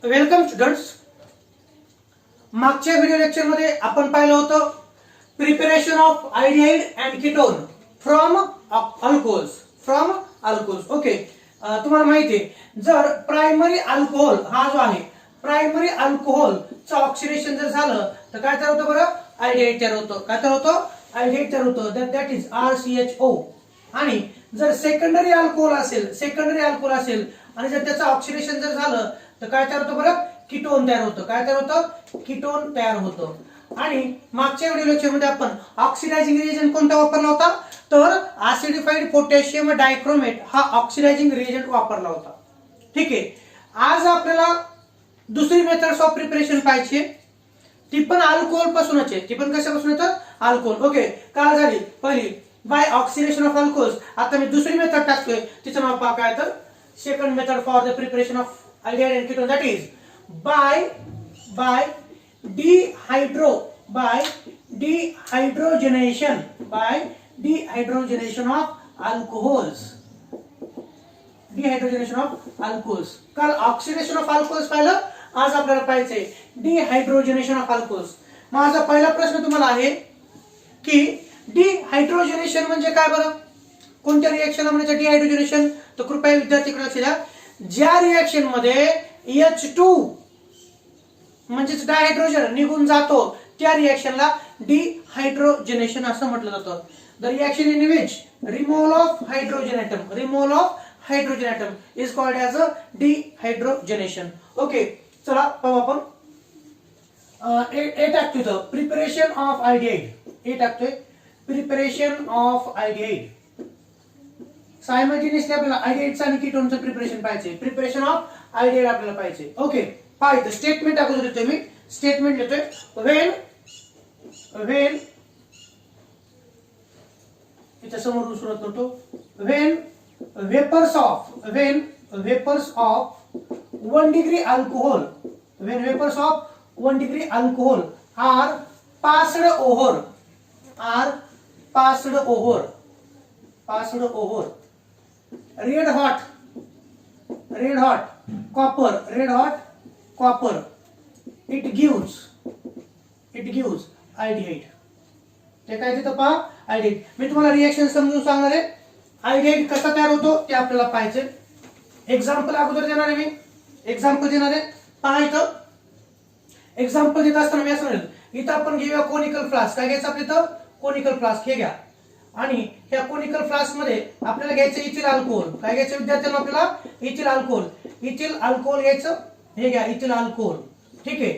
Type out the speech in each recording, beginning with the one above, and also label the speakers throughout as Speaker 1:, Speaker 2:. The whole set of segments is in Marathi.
Speaker 1: Welcome students. मागच्या व्हिडिओ लेक्चर मध्ये आपण पाहिलं होतं preparation of aldehyde and ketone from alcohols. Okay, तुम्हाला माहिती आहे जर प्रायमरी अल्कोहोल हा जो आहे प्रायमरी अल्कोहोलचं ऑक्सिडेशन जर झालं तर काय तयार होतं बरं? अल्डिहाइड तयार होतं. काय तयार होतं? अल्डिहाइड तयार होतं. That is RCHO. आणि जर सेकंडरी अल्कोहोल असेल आणि जर त्याचं ऑक्सिडेशन जर झालं तर काय तयार होतं बरं? कीटोन तयार होतं. काय तयार होतं? कीटोन तयार होतं. आणि मागच्या व्हिडिओ लेक्चर मध्ये आपण ऑक्सिडायझिंग रिएजंट कोणता वापरला होता? तर ऍसिडिफाईड पोटॅशियम डायक्रोमेट हा ऑक्सिडायझिंग रिएजंट वापरला होता. ठीक आहे. आज आपल्याला दुसरी मेथड्स ऑफ प्रिपरेशन पाहिजे. ती पण अल्कोहोल पासूनच आहे. ती पण कशापासून येतं? अल्कोहोल. ओके, काय झाली पहिली बाय ऑक्सिडेशन ऑफ अल्कोहोल्स. आता मी दुसरी मेथड टाकतोय, तिचं नाव पहा काय तर second method for the preparation of aldehyde and ketone, that is by dehydrogenation of alcohols. काल ऑक्सिडेशन ऑफ अल्कोहोल्स पाहिलं, आज आपल्याला पाहिजे डिहायड्रोजनेशन ऑफ अल्कोहोल्स. माझा पहिला प्रश्न तुम्हाला आहे की डिहायड्रोजनेशन म्हणजे काय बरं? कोणत्या रिएक्शनला म्हणायचं डिहायड्रोजनेशन? तर कृपया विद्यार्थीकडे लक्ष द्या. ज्या रिएक्शन मध्ये H2 म्हणजेच डायहायड्रोजन निघून जातो त्या रिएक्शनला डिहायड्रोजनेशन असं म्हटलं जातं. The reaction in which removal of hydrogen atom is called as a dehydrogenation. Okay, चला पाहू आपण. ए टाकतोय इथं प्रिपरेशन ऑफ अल्डिहाइड. ए टाकतोय प्रिपरेशन ऑफ अल्डिहाइड. सायमल्टेनियसली आपल्याला अल्डिहाइडचं आणि कीटोनचं प्रिपरेशन पाहिजे. प्रिपरेशन ऑफ अल्डिहाइड आपल्याला पाहिजे. ओके, पाहिजे स्टेटमेंट अगोदर देतोय मी. स्टेटमेंट देतोय व्हेन इथं समोरून सुरुवात करतो. When vapours of 1 degree alcohol are passed over red hot copper, it gives aldehyde. ते काय देतं पहा? अल्डिहाइड. मी तुम्हाला रिएक्शन समजून सांगणार आहे. अल्डिहाइड कसा तयार होतो ते आपल्याला पाहिजे. एक्झाम्पल अगोदर देणार आहे मी. एक्झाम्पल देणार आहे. पहा इथं एक्झाम्पल देत असताना मी असं म्हणेल इथं आपण घेऊया कोनिकल फ्लास्क. काय घ्यायचं आपल्या इथं? कोनिकल फ्लास्क हे घ्या. आणि ह्या कोनिकल फ्लास्क मध्ये आपल्याला घ्यायचं इथिल अल्कोहोल. काय घ्यायचं विद्यार्थ्यांना? आपल्याला इथिल अल्कोहोल घ्यायचं. हे घ्या इथिल अल्कोहोल. ठीक आहे.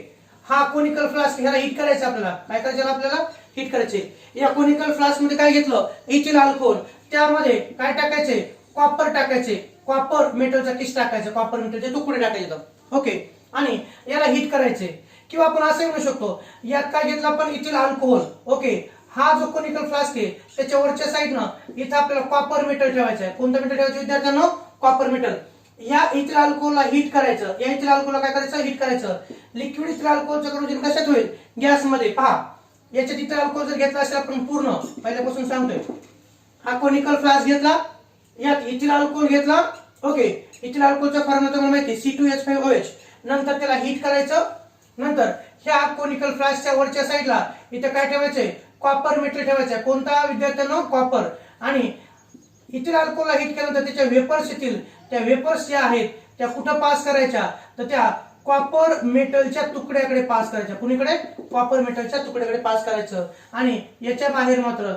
Speaker 1: हा कोनिकल फ्लास्क ह्याला हीट करायचं आपल्याला. काय करायचं? आपल्याला हीट करायचे. या कोनिकल फ्लास्क मध्ये काय घेतलं? Ethyl alcohol. त्यामध्ये काय टाकायचे? कॉपर टाकायचे. कॉपर मेटलचा किस टाकायचा. कॉपर मेटलचे तुकडे टाकायचे. ओके, आणि याला हीट करायचे. किंवा आपण असं म्हणू शकतो यात काय घेतलं आपण? Ethyl alcohol. ओके, हा जो कोनिकल फ्लास्क आहे त्याच्या वरच्या साईडनं इथं आपल्याला कॉपर मेटल ठेवायचं आहे. कोणतं मेटल ठेवायचं विद्यार्थ्यांना? Copper metal. या इथिल अल्कोहोलला हीट करायचं. या इथिल अल्कोहोलला काय करायचं? हीट करायचं. लिक्विड इथिल अल्कोहोलचं कन्व्हर्जन कशात होईल? गॅसमध्ये. पहा, याच्यात इथिल अल्कोहोल जर घेतला असेल आपण पूर्ण पहिल्यापासून सांगतोय. हा कोनिकल फ्लास्क घेतला, यात इथिल अल्कोहोल घेतला. ओके, इथिल अल्कोहोलचा फॉर्म्युला तुम्हाला माहिती आहे C2H5OH. नंतर त्याला हीट करायचं. नंतर ह्या कोनिकल फ्लास्कच्या वरच्या साईडला इथे काय ठेवायचंय? कॉपर मेटल ठेवायचं. कोणता विद्यार्थ्यांना? कॉपर. आणि इथिल अल्कोहोलला हीट केल्यानंतर त्याच्या वेपर्स येतील. त्या वेपर्स ज्या आहेत त्या कुठं पास करायच्या? तर त्या कॉपर मेटलच्या तुकड्याकडे पास करायच्या. कुणीकडे? कॉपर मेटलच्या तुकड्याकडे पास करायचं. आणि याच्या बाहेर मात्र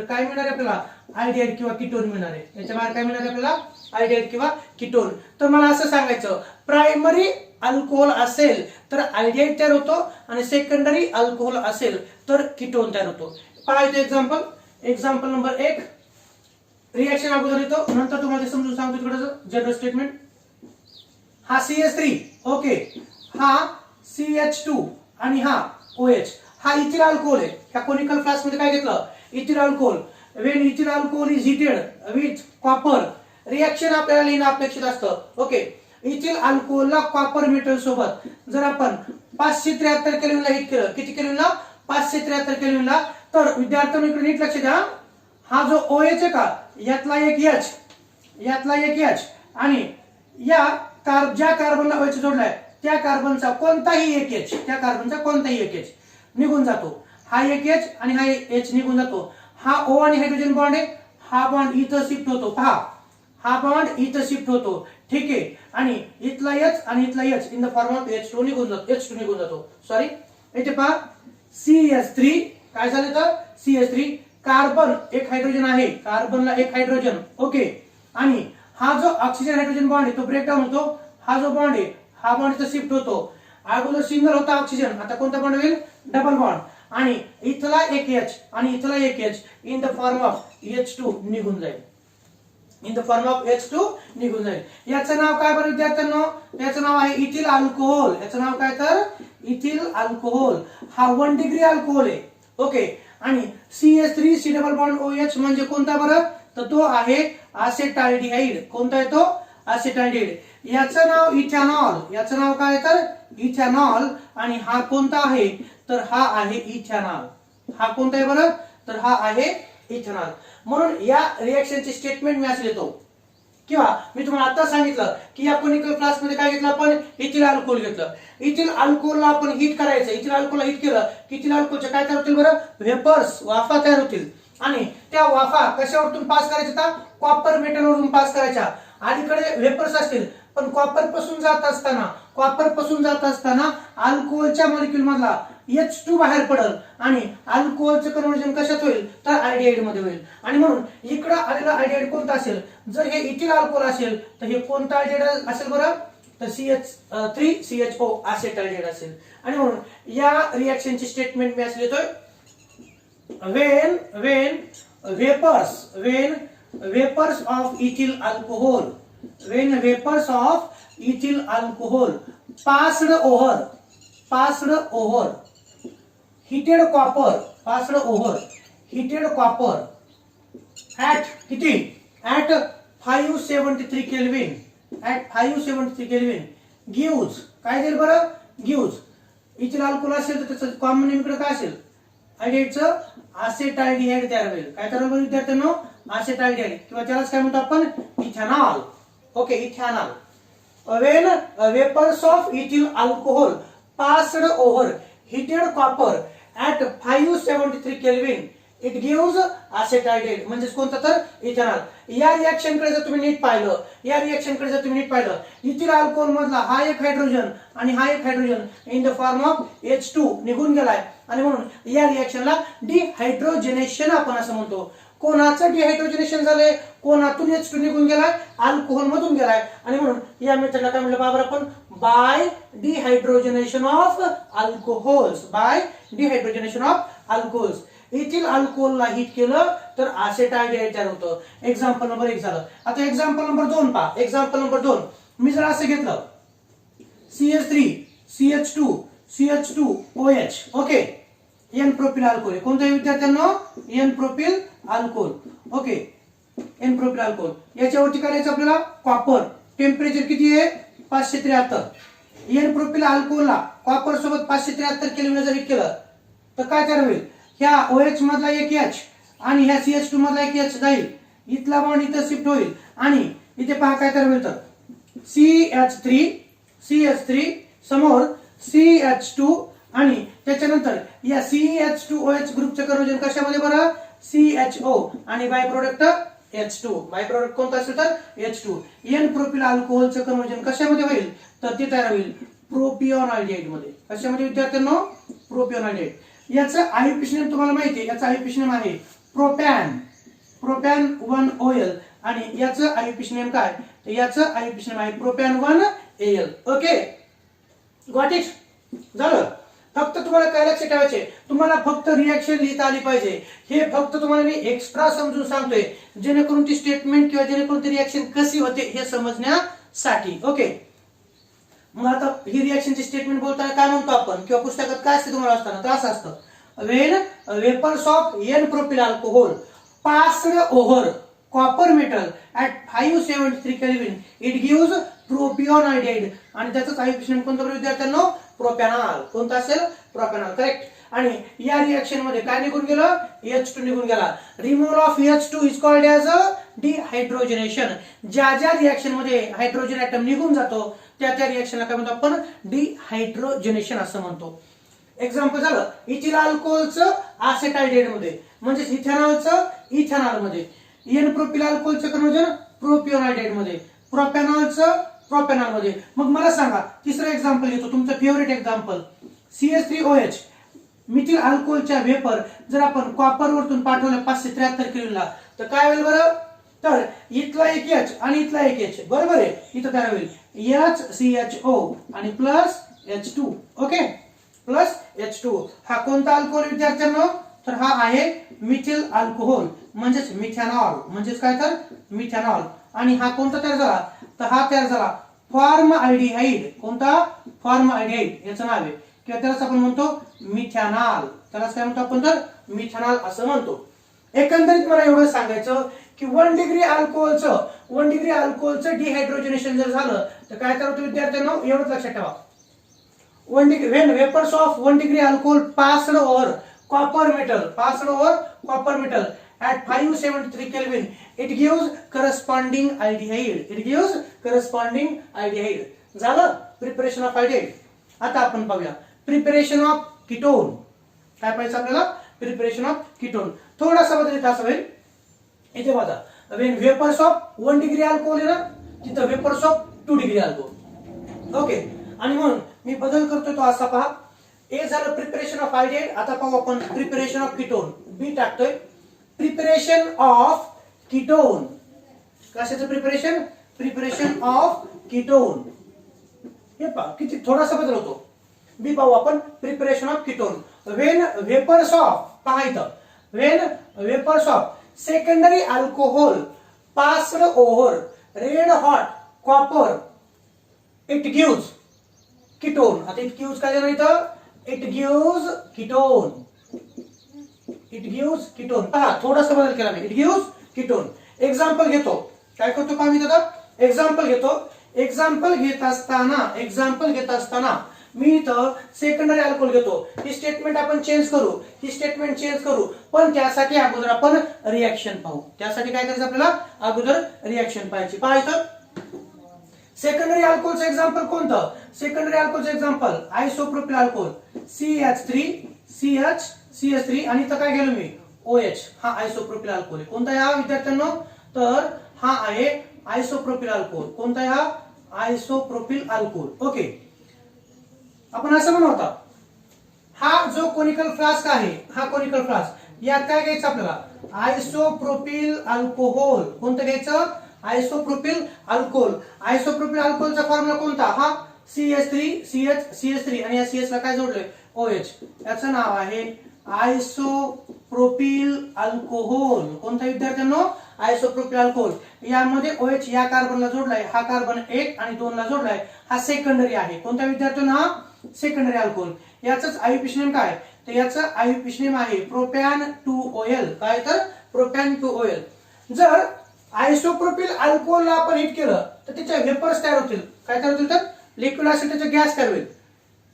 Speaker 1: काय मिळणार आहे आपल्याला? अल्डिहाइड किंवा कीटोन मिळणार आहे. याच्या बाहेर काय मिळणार आहे आपल्याला? अल्डिहाइड किंवा कीटोन. तर मला असं सांगायचं प्रायमरी अल्कोहोल असेल तर अल्डिहाइड तयार होतो आणि सेकंडरी अल्कोहोल असेल तर कीटोन तयार होतो. पाहायचं एक्झाम्पल नंबर 1. रिएक्शन अगोदर येतो, नंतर तुम्हाला ते समजून सांगतो. तिकडचं जनरल स्टेटमेंट. हा CH3. ओके, हा CH2 आणि हा OH. हा इथिल अल्कोहोल आहे. ह्या कोनिकल फ्लास्क मध्ये काय घेतलं? Ethyl alcohol. When ethyl alcohol is heated with copper, reaction आपल्याला लिहिणं अपेक्षित असतं. ओके, इथिल अल्कोहोलला कॉपर मेटल सोबत जर आपण 573 केल्विनला हीट केलं. किती केल्विनला? 573 केल्विनला. तर विद्यार्थ्यांनी इकडे नीट लक्ष द्या. हा जो OH आहे का यातला एक H आणि या ज्या कार्बनला OH जोडलाय त्या कार्बनचा कोणताही एक H, त्या कार्बनचा कोणताही एक H निघून जातो. हा एक H आणि हा H निघून जातो. हा O आणि हायड्रोजन बॉन्ड आहे, हा बॉन्ड इथं शिफ्ट होतो. पहा, हा बॉन्ड इथं शिफ्ट होतो. ठीक आहे. आणि इथला H आणि इथला H in the form of H2 निघून जातो. H2 निघून जातो. सॉरी, इथे पहा CH3 काय झालं तर CH3 कार्बन एक हायड्रोजन आहे, कार्बनला एक हायड्रोजन. ओके. आणि हा जो ऑक्सिजन हायड्रोजन बॉन्ड आहे तो ब्रेकडाऊन होतो. हा जो बॉन्ड आहे हा बॉन्ड इथं शिफ्ट होतो. अगोदर सिंगल होता ऑक्सिजन, आता कोणता बॉन्ड होईल? Double bond. आणि इथला एक H आणि इथला एक H in the form of H2 निघून जाईल. In the form of H2 निघून जाईल. याचं नाव काय बरं विद्यार्थ्यांनो? याचं नाव आहे इथिल अल्कोहोल. याचं नाव काय तर इथिल अल्कोहोल. हा 1 डिग्री अल्कोहोल आहे. ओके. आणि CH3 C double bond OH म्हणजे कोणता बरं? तर तो आहे असेटाल्डिहाइड. कोणता आहे तो? असेटाल्डिहाइड. याचं नाव इथेनॉल. याचं नाव काय तर इथेनॉल. आणि हा कोणता आहे? तर हा आहे इथेनॉल. हा कोणता आहे बरं? तर हा आहे इथेनॉल. म्हणून या रिएक्शनचे स्टेटमेंट मी असं देतो, किंवा मी तुम्हाला आता सांगितलं की या कोनिकल फ्लास्क मध्ये काय घेतलं आपण? इथिल अल्कोहोल घेतलं. इथिल अल्कोहोलला आपण हीट करायचं. इथिल अल्कोहोलला हीट केलं की इथिल अल्कोहोलचे काय तयार होतील बरं? वेपर्स, वाफा तयार होतील. आणि त्या वाफा कशावरून पास करायच्या? कॉपर मेटलवरून पास करायच्या. अलीकडे वेपर्स असतील, पण कॉपर पासून जात असताना अल्कोहोलच्या मॉलिक्यूल मधला H2 बाहेर पडेल आणि अल्कोहोलचं कन्व्हर्जन कशात होईल? तर अल्डिहाइड मध्ये होईल. आणि म्हणून इकडे आलेला अल्डिहाइड कोणता असेल? जर हे इथिल अल्कोहोल असेल तर हे कोणता अल्डिहाइड असेल बरं? तर CH3CHO असेटाल्डिहाइड असेल. आणि म्हणून या रिएक्शनची स्टेटमेंट मी असे लिहितोय, when vapors of ethyl alcohol passed over heated copper at किती? at 573 Kelvin gives काय देईल बरं? gives इथिल अल्कोहोल असेल तर त्याचं कॉमन नेम इकडे काय असेल? अल्डिहाइडचं असेटाल्डिहाइड तयार होईल. काय तयार होईल विद्यार्थ्यांनो? असेटाल्डिहाइड, किंवा त्यालाच काय म्हणतो आपण? Ethanol. Okay, ethanol. when vapors of ethyl alcohol passed over heated copper at 573 Kelvin it gives acetaldehyde. म्हणजे कोणता तर? इथेनॉल. या रिएक्शन कडे जर तुम्ही नीट पाहिलं, इथिल अल्कोहोल मधला हा एक हायड्रोजन आणि हा एक hydrogen in the form of H2 निघून गेलाय. आणि म्हणून या रिएक्शनला डिहायड्रोजनेशन आपण असं म्हणतो. कोणाचं डिहायड्रोजनेशन झालंय? कोणातून H2 निघून गेलाय? अल्कोहोल मधून गेलाय. आणि म्हणून या मेथडला काय म्हणलं बाबर आपण? By dehydrogenation of alcohols. Ethyl अल्कोहोलला हीट केलं तर असेटाल्डिहाइड तयार होतं. एक्झाम्पल नंबर 1 झालं. आता एक्झाम्पल नंबर 2 पहा. एक्झाम्पल नंबर 2 मी जर असं घेतलं CH3 CH2 OH. Okay, n propyl alcohol. कोणतं विद्यार्थ्यांनो? N propyl alcohol. Okay, n propyl alcohol. याच्यावरती करायचं आपल्याला कॉपर. टेम्परेचर किती आहे? 573. एन प्रोपिल अल्कोहोलला कॉपर सोबत 573 केल्विन जर हीट केलं तर काय तयार होईल? ह्या OH मधला एक H आणि ह्या CH2 मधला एक H जाईल. इथला बॉन्ड इथं शिफ्ट होईल आणि इथे पहा काय तयार होईल तर CH3 समोर CH2 आणि त्याच्यानंतर या CH2OH ग्रुपचं कन्वर्जन कशामध्ये बरं? CHO आणि by product H2. By product कोणता असेल तर H2. एन प्रोपिल अल्कोहोलचं कन्वर्जन कशामध्ये होईल? तर ते तयार होईल प्रोपिऑन अल्डिहाइड मध्ये. कशामध्ये विद्यार्थ्यांनो? प्रोपिऑन अल्डिहाइड. याचं आययुपीसी नेम तुम्हाला माहिती आहे. याचं आययुपीसी नेम आहे प्रोपॅन 1OL. आणि याचं आययुपीसी नेम काय? तर याचं आययुपीसी नेम आहे propane 1AL. Okay, got it? झालं. फक्त तुम्हाला काय लक्षात ठेवायचे? तुम्हाला फक्त रिएक्शन लिहिता आली पाहिजे. हे फक्त तुम्हाला मी एक्स्ट्रा समजून सांगतोय, जेणेकरून ती स्टेटमेंट किंवा जेणेकरून ती रिएक्शन कशी होते हे समजण्यासाठी. ओके, मग आता ही रिएक्शनची स्टेटमेंट बोलताना काय म्हणतो आपण, किंवा पुस्तकात काय असते तुम्हाला असताना तर असं असतं, when vapors of N-propyl alcohol passed over copper metal at 573 Kelvin it gives propion aldehyde. आणि त्याचं आययुपीसी नेम कोणतं विद्यार्थ्यांनो? प्रोपॅनॉल. कोणता असेल? प्रोपॅनॉल. करेक्ट. आणि या रिएक्शन मध्ये काय निघून गेलं, H2 निघून गेला. Removal of H2 is called as a dehydrogenation. ज्या ज्या रिएक्शन मध्ये हायड्रोजन ऍटम निघून जातो त्या त्या रिएक्शनला काय म्हणतो आपण, डिहायड्रोजनेशन असं म्हणतो. एक्झाम्पल झालं इथिल अल्कोहोलचं असेटाल्डिहाइड मध्ये, म्हणजे इथेनॉलचं इथेनॉल मध्ये, एन प्रोपिल अल्कोहोलचं कन्वर्जन प्रोपियोनाल्डिहाइड मध्ये, प्रोपॅनॉलचं प्रोपॅनॉल मध्ये. मग मला सांगा तिसरं एक्झाम्पल घेतो, तुमचं फेवरेट एक्झाम्पल, CH3OH मिथिल अल्कोहोलच्या वेपर जर आपण कॉपर वरतून पाठवलं 573 केल्विनला तर काय होईल बरं, तर इथला एक H आणि इथला एक H बरोबर आहे, इथं तयार होईल HCHO आणि plus H2. Okay, plus H2. हा कोणता अल्कोहोल विद्यार्थ्यांनो, तर हा आहे मिथिल अल्कोहोल म्हणजेच मिथेनॉल, म्हणजेच काय तर मिथेनॉल. आणि हा कोणता तयार झाला, तर हा तयार झाला फॉर्मअल्डिहाइड. कोणता, फॉर्मअल्डिहाइड याचं नाव आहे, किंवा त्यालाच आपण म्हणतो मिथेनॉल. त्यालाच काय म्हणतो आपण, तर मिथेनॉल असं म्हणतो. एकंदरीत मला एवढं सांगायचं की 1 डिग्री अल्कोहोलचं डिहायड्रोजनेशन जर झालं तर काय तयार होतं विद्यार्थ्यांनो, एवढंच लक्षात ठेवा. 1 degree when vapors of 1 degree alcohol passed over copper metal at 573 Kelvin, it gives corresponding aldehyde. झालं प्रिपरेशन ऑफ अल्डिहाइड. आता आपण पाहूया प्रिपरेशन ऑफ कीटोन. काय पाहिजे आपल्याला, प्रिपरेशन ऑफ कीटोन. थोडासा बदल इथं असं होईल, इथे बघा when vapors of 1 degree alcohol आहे ना, तिथं vapors of 2 degree alcohol. Okay, आणि म्हणून मी बदल करतोय तो असा पहा, ए झालं प्रिपरेशन ऑफ अल्डिहाइड. आता पाहू आपण प्रिपरेशन ऑफ कीटोन. बी टाकतोय प्रिपरेशन ऑफ कीटोन. कशाचं प्रिपरेशन, प्रिपरेशन ऑफ कीटोन. हे पहा किती थोडासा बदल होतो. बी पाहू आपण preparation of ketone. When vapours of, पहा इथं, when vapours of secondary alcohol passed over red hot copper it gives ketone. आता इट गिव्स काय देणार इथं, इट गिव्स कीटोन. पहा थोडासा बदल केला मी, इट गिव्स कीटोन. एक्झाम्पल घेतो, काय करतो पहा मी आता, एक्झाम्पल घेतो. एक्झाम्पल घेत असताना मी इथं सेकंडरी अल्कोहोल घेतो. ही स्टेटमेंट आपण चेंज करू, पण त्यासाठी अगोदर आपण रिएक्शन पाहू. त्यासाठी काय करायचं आपल्याला, अगोदर रिएक्शन पाहायची. पहा इथं सेकंडरी अल्कोहोलचं एक्झाम्पल कोणतं, सेकंडरी अल्कोहोलचं एक्झाम्पल आयसोप्रोपिल अल्कोहोल CH3 आणि इथं काय गेलो मी, OH. हा आयसोप्रोपिल अल्कोहोल आहे. कोणता हा विद्यार्थ्यांनो, तर हा आहे आयसोप्रोपिल अल्कोहोल. कोणता हा, आयसोप्रोपिल अल्कोहोल. ओके, आपण असं म्हणू होता, हा जो कोनिकल फ्लास्क आहे, हा कोनिकल फ्लास्क, यात काय घ्यायचं आपल्याला, आयसोप्रोपिल अल्कोहोल. कोणतं घ्यायचं, आयसोप्रोपिल अल्कोहोल. आयसोप्रोपिल अल्कोहोलचा फॉर्म्युला कोणता, हा CH3 आणि या CH ला काय जोडलंय, OH. याचं नाव आहे आयसोप्रोपिल अल्कोहोल. कोणता विद्यार्थ्यांनो, आयसोप्रोपिल अल्कोहोल. यामध्ये OH या कार्बनला जोडलाय, हा कार्बन 1 आणि 2 ला जोडलाय, हा सेकंडरी आहे. कोणता विद्यार्थ्यांनो, हा सेकंडरी अल्कोहोल. याचंच आययुपीएच नेम काय, तर याचं आययुपीएच नेम आहे प्रोपॅन 2OL. काय तर प्रोपॅन 2OL. जर आयसोप्रोपिल अल्कोहोलला आपण हिट केलं तर त्याच्या वेपर्स तयार होतील. काय तयार होतील, तर लिक्विड असेल त्याचा गॅस तयार होईल.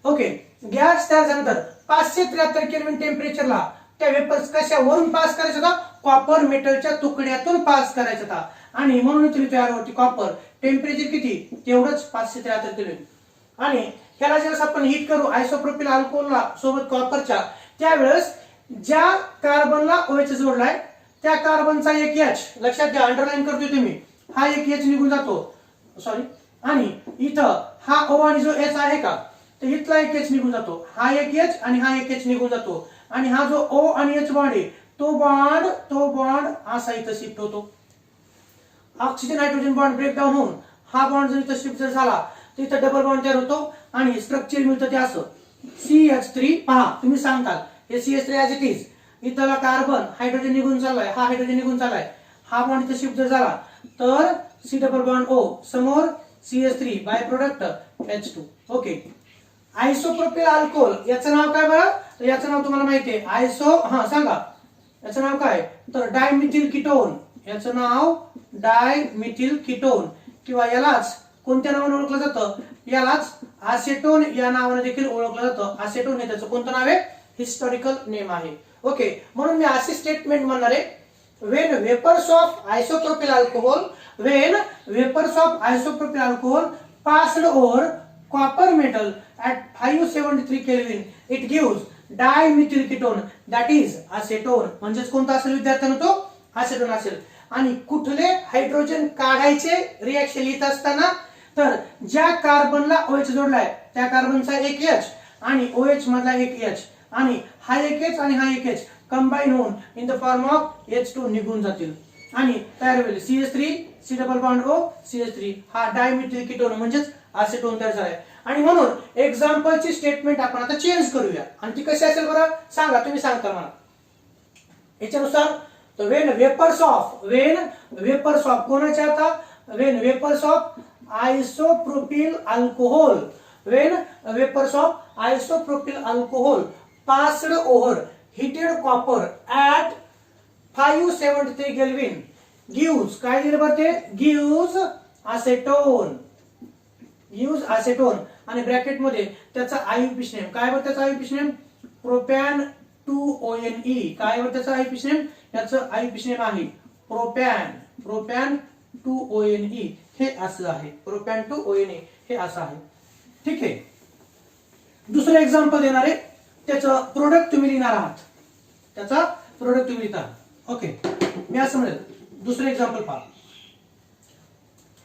Speaker 1: ओके, गॅस तयार झाल्यानंतर 573 केल्विन टेम्परेचरला त्या वेपर्स कशावरून पास करायचा होता, कॉपर मेटलच्या तुकड्यातून पास करायचा होता. आणि म्हणून इथे तयार होती कॉपर. टेम्परेचर किती, तेवढंच 573 केल्विन. आणि ह्याला ज्यावेळेस आपण हिट करू आयसोप्रोपिल अल्कोहोलला सोबत कॉपरच्या, त्यावेळेस ज्या कार्बनला OH जोडलाय त्या कार्बनचा एक H, लक्षात घ्या, अंडरलाईन करतोय तुम्ही, हा एक H निघून जातो, सॉरी. आणि इथं हा O आणि जो H आहे का, तर इथला एक H निघून जातो, हा एक H आणि हा एक H निघून जातो. आणि हा जो O आणि H बॉन्ड आहे तो बॉन्ड असा इथं शिफ्ट होतो. ऑक्सिजन हायड्रोजन बॉन्ड ब्रेकडाऊन होऊन हा बॉन्ड जर इथं शिफ्ट झाला तर इथं डबल बॉन्ड तयार होतो आणि स्ट्रक्चर मिळतं ते असं CH3. पहा तुम्ही सांगताल हे CH3 ऍज इट इज, इथला कार्बन हायड्रोजन निघून चाललाय, हा हायड्रोजन निघून चाललाय, हा बॉन्ड इथं शिफ्ट जर झाला तर C डबल बॉन्ड O, समोर CH3, by product H2. Okay, isopropyl alcohol याचं नाव काय बरं, तर याचं नाव तुम्हाला माहिती आहे सांगा याचं नाव काय, तर डायमिथिल कीटोन. याचं नाव डायमिथिल कीटोन, किंवा यालाच कोणत्या नावाने ओळखलं जातं, यालाच असेटोन या नावाने देखील ओळखलं जातं. असेटोन हे त्याचं कोणतं नाव आहे, हिस्टॉरिकल नेम आहे. ओके, म्हणून मी असे स्टेटमेंट म्हणणार आहे, when vapors of isopropyl alcohol passed over copper metal at 573 Kelvin it gives dimethyl ketone that is acetone. म्हणजेच कोणता असेल विद्यार्थ्यांनो, तो असेटोन असेल. आणि कुठले हायड्रोजन काढायचे रिएक्शन लिहित असताना, तर ज्या कार्बनला OH जोडलाय त्या कार्बनचा एक H आणि OH मधला एक H आणि हा एक H आणि हा एक H कंबाईन होऊन in the form of H2 निघून जातील आणि तयार होईल CH3 C double bond O CH3. हा डायमिथिल कीटोन म्हणजेच असेटोन तयार झालाय. आणि म्हणून एक्झाम्पलची स्टेटमेंट आपण आता चेंज करूया. आणि ती कशी असेल बरं सांगा, तुम्ही सांगता मला. याच्यानुसार तर वेन वेपर्स ऑफ कोणाच्या आता, when vapours of isopropyl alcohol passed over heated copper at 573 Kelvin gives काय दिलं बरं ते, gives acetone आणि ब्रॅकेट मध्ये त्याचा आययुपीएच नेम काय बरं, त्याचा आययुपीएच नेम प्रोपॅन 2ONe. काय बरं त्याचा आययुपीएच नेम, याचं आययुपीएच नेम आहे प्रोपॅन 2ONe. हे असं आहे, प्रोपॅन 2ONe हे असं आहे. ठीक आहे. दुसरं एक्झाम्पल देणार आहे, त्याचं प्रोडक्ट तुम्ही लिहिणार आहात, त्याचा प्रोडक्ट तुम्ही लिहिता. ओके, मी असं म्हणेल, दुसरं एक्झाम्पल पहा.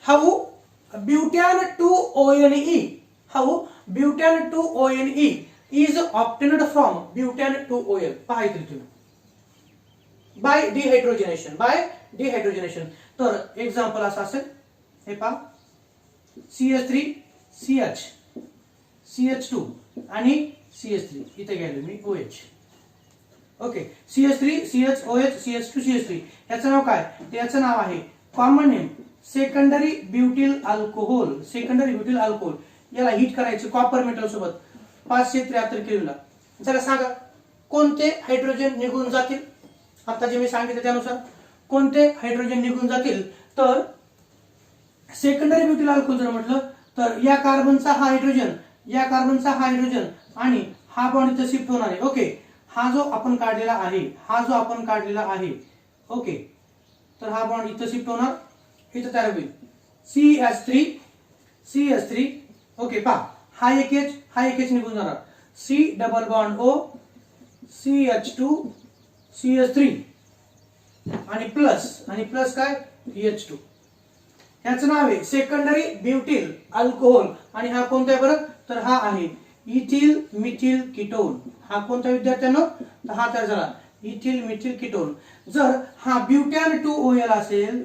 Speaker 1: How butan 2ONe is obtained from butane 2OL. पहा इथे तुम्ही बाय डिहायड्रोजनेशन. तर एक्झाम्पल असं असेल, हे पहा CH3 CH CH2 आणि CH3 इथे गेलो मी OH. Okay, CH3 CH OH CH2 CH3 याचं नाव काय, याचं नाव आहे कॉमन नेम सेकंडरी ब्युटिल अल्कोहोल. याला हीट करायचे कॉपर मेटल सोबत 573 केल्विनला. जरा सांगा कोणते हायड्रोजन निघून जातील. आता जे मी सांगितलं त्यानुसार कोणते हायड्रोजन निघून जातील, तर सेकंडरी ब्युटिल अल्कोहोल जर म्हटलं तर या कार्बनचा हा हायड्रोजन आणि हा बॉन्ड इथे शिफ्ट होणार आहे. ओके, हा जो आपण काढलेला आहे ओके, तर हा बॉन्ड इथे शिफ्ट होणार, इथे तयार होईल CH3 ओके. पहा हा एक H निघून जाणार, C double bond O CH2 CH3 आणि प्लस काय H2. याचं नाव आहे सेकंडरी ब्युटिल अल्कोहोल. आणि हा कोणता आहे बरं, तर हा आहे इथिल मिथिल कीटोन. हा कोणता विद्यार्थ्यांनो, तर हा तयार झाला इथिल मिथिल कीटोन. जर हा ब्युटॅन 2OL असेल,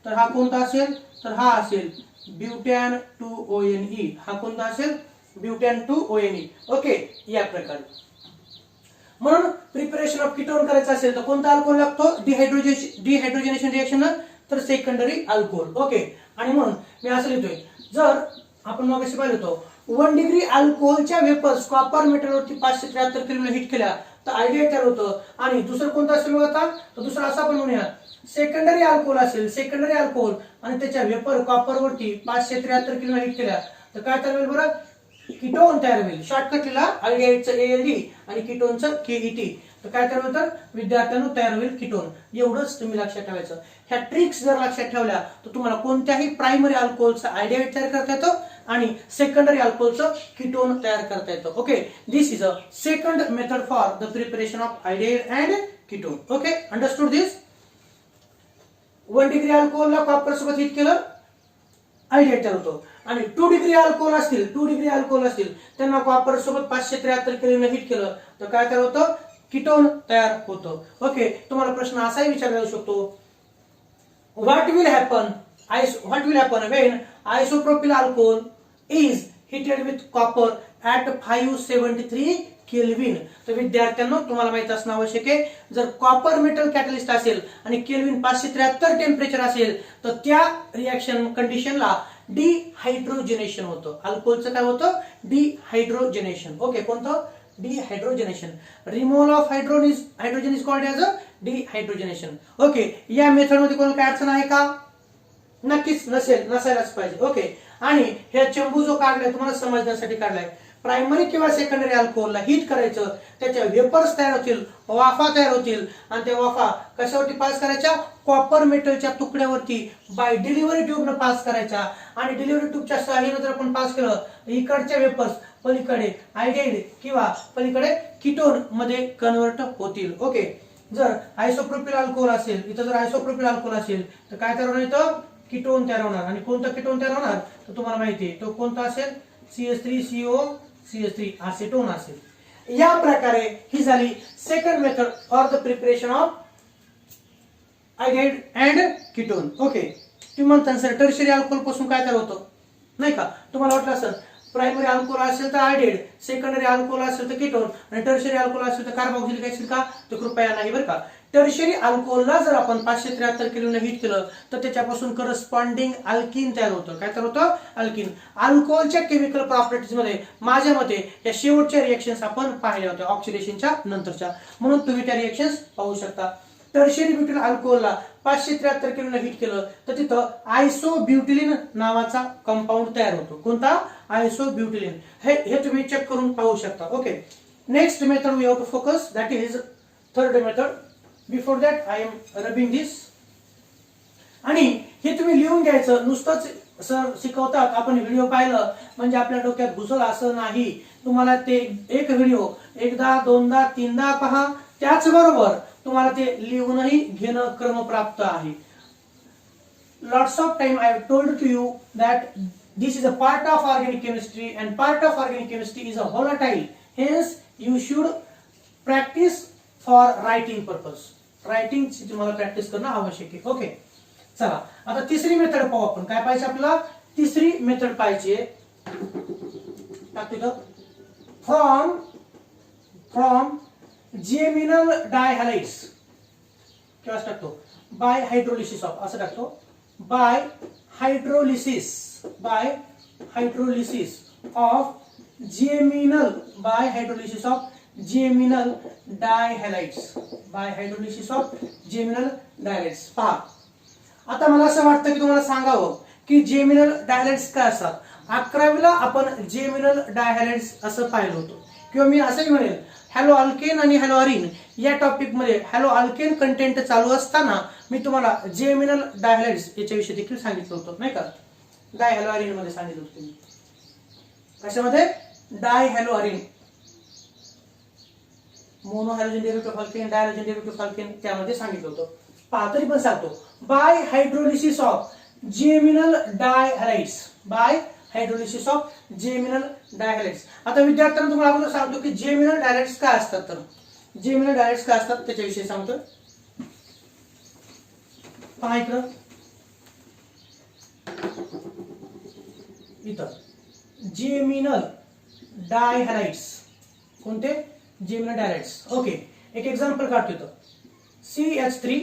Speaker 1: तर हा कोणता असेल, तर हा असेल ब्युटॅन 2ONe. हा कोणता असेल, ब्युटॅन 2ONe. ओके, या प्रकारे. म्हणून प्रिपरेशन ऑफ कीटोन करायचं असेल तर कोणता अल्कोहोल लागतो डिहायड्रोजनेशन रिएक्शन, तर सेकंडरी अल्कोहोल. ओके, आणि म्हणून मी असं लिहितोय, जर आपण मग कशी पाहिलं होतो 1 डिग्री अल्कोहोलच्या वेपर्स कॉपर मेटलवरती 573 केल्विन हीट केल्या तर आयडिया तयार होतं. आणि दुसरं कोणतं असेल बघा आता, तर दुसरं असं आपण म्हणूया सेकंडरी अल्कोहोल आणि त्याच्या वेपर कॉपरवरती 573 केल्विन हीट केल्या तर काय तयार होईल बरं, कीटोन तयार होईल. शॉर्टकटला अल्डिहाइडचं ALD आणि कीटोनचं KET. तर काय तयार होतं विद्यार्थ्यांनो, तयार होईल कीटोन. एवढंच तुम्ही लक्षात ठेवायचं. ह्या ट्रिक्स जर लक्षात ठेवल्या तर तुम्हाला कोणत्याही प्रायमरी अल्कोहोलचं अल्डिहाइड तयार करता येतं आणि सेकंडरी अल्कोहोलचं कीटोन तयार करता येतं. Okay, this is a second method for the preparation of aldehyde and ketone. Okay, understood this. 1 degree अल्कोहोलला कॉपर सोबत हीट केलं, अल्डिहाइड तयार होतो. आणि 2 डिग्री अल्कोहोल असतील त्यांना कॉपर सोबत 573 केल्विन हीट केलं तर काय तयार होतं, कीटोन तयार होतं. ओके, तुम्हाला प्रश्न असाही विचारला जाऊ शकतो, what will happen when isopropyl alcohol is heated with copper at 573 kelvin. तर विद्यार्थ्यांनो तुम्हाला माहित असणं आवश्यक आहे, जर कॉपर मेटल कॅटलिस्ट असेल आणि केल्विन 573 टेम्परेचर असेल तर त्या रिएक्शन कंडिशनला डिहायड्रोजनेशन होतं. अल्कोहोलचं काय होतं, डिहायड्रोजनेशन. ओके, कोणतं, dehydrogenation. Removal of hydrogen is called as a dehydrogenation. Okay, या मेथड मध्ये कोणाला काय अडचण आहे का, नक्कीच नसायलाच पाहिजे. ओके, आणि हे चंबू जो काढलाय तुम्हाला समजण्यासाठी काढलाय, प्रायमरी किंवा सेकंडरी अल्कोहोलला हीट करायचं, त्याच्या वेपर्स तयार होतील, वाफा तयार होतील आणि त्या वाफा कशावरती पास करायच्या, कॉपर मेटलच्या तुकड्यावरती बाय डिलिव्हरी ट्यूबनं पास करायचा आणि डिलिव्हरी ट्यूबच्या सहाय्याने जर आपण पास केलं इकडच्या वेपर्स पलीकडे आयडाईड किंवा पलीकडे कीटोन मध्ये कन्वर्ट होतील. ओके, जर आयसोप्रोपिल अल्कोहोल असेल, इथं जर आयसोप्रोपिल अल्कोहोल असेल तर काय तयार होणार, इथं कीटोन तयार होणार. आणि कोणतं कीटोन तयार होणार तर तुम्हाला माहिती आहे तो कोणता असेल, CH3CO CH3 असेटोन असेल. या प्रकारे ही झाली second method for the preparation of aldehyde and ketone. Okay, तुम्ही म्हणता सर टर्शियरी अल्कोहोल पासून काय तयार होतं नाही का, तुम्हाला वाटलं असेल प्रायमरी अल्कोहोल असेल तर आयडाईड, सेकंडरी अल्कोहोल असेल तर कीटोन आणि टर्शियरी अल्कोहोल असेल तर कार्बोक्सिलिक ऍसिड का, तर कृपया नाही बरं का. टर्शियरी अल्कोहोलला जर आपण 573 केल्विन हीट केलं तर त्याच्यापासून करस्पॉन्डिंग अल्किन तयार होतं. काय तयार होतं, अल्किन. अल्कोहोलच्या केमिकल प्रॉपर्टीज मध्ये माझ्या मते या शेवटच्या रिएक्शन्स आपण पाहिल्या होत्या ऑक्सिडेशनच्या नंतरच्या, म्हणून तुम्ही त्या रिएक्शन्स पाहू शकता. टर्शियरी ब्युटिल अल्कोहोलला 573 केल्विन हीट केलं तर तिथं आयसोब्युटिलिन नावाचा कंपाऊंड तयार होतो. कोणता, आयसोब्युटिलिन. हे तुम्ही चेक करून पाहू शकता. Okay, next method we have to focus, that is third method. Before that I am rubbing this. आणि हे तुम्ही लिहून घ्यायचं, नुसतंच सर शिकवतात आपण व्हिडिओ पाहिलं म्हणजे आपल्या डोक्यात घुसल असं नाही. तुम्हाला ते एक व्हिडिओ एकदा दोनदा तीनदा पहा, त्याचबरोबर तुम्हाला ते लिहूनही घेणं क्रमप्राप्त आहे. Lots of time I have told to you that this is a part of organic chemistry and part of organic chemistry is a volatile. Hence you should practice for writing purpose. Writing ची तुम्हाला प्रॅक्टिस करणं आवश्यक आहे. ओके, चला आता तिसरी मेथड पाहू आपण. काय पाहिजे आपल्याला, तिसरी मेथड पाहिजे. टाकतो फ्रॉम जेमिनल डायहॅलाइड्स किंवा टाकतो बाय हायड्रोलिसिस ऑफ, असं टाकतो by hydrolysis of geminal, by hydrolysis of geminal dihalides, by hydrolysis of geminal dihalides. पहा, आता मला असं वाटतं की तुम्हाला सांगावं की जेमिनल डायहॅलाइड्स काय असतात. 11वीला आपण जेमिनल डायहॅलाइड्स असं पाहिलं होतं, किंवा मी असंही म्हणेल हॅलो अल्केन आणि हॅलो अरिन या टॉपिक मध्ये हॅलो अल्केन कंटेंट चालू असताना मी तुम्हाला जेमिनल डायहॅलाइड्स याच्याविषयी देखील सांगितलं होतं नाही का. डायहॅलो अरिन मध्ये सांगितलं होतं तुम्ही, कशामध्ये, dihalo arene, mono hydrogen derivative alkane, dihydrogen derivative alkane त्यामध्ये सांगितलं होतं. पहा तरी पण सांगतो, by hydrolysis of geminal dihalides, by hydrolysis of geminal dihalides. आता विद्यार्थ्यांना तुम्हाला अगोदर सांगतो की जेमिनल डायहॅलाइड्स काय असतात. तर जेमिनल डायहॅलाइड्स काय असतात त्याच्याविषयी सांगतो. पहा इकडं, इथं जेमिनल डायहॅलाइड्स, कोणते, जेमिनल डायहॅलाइड्स. ओके, एक एक्झाम्पल काढतो इथं. CH3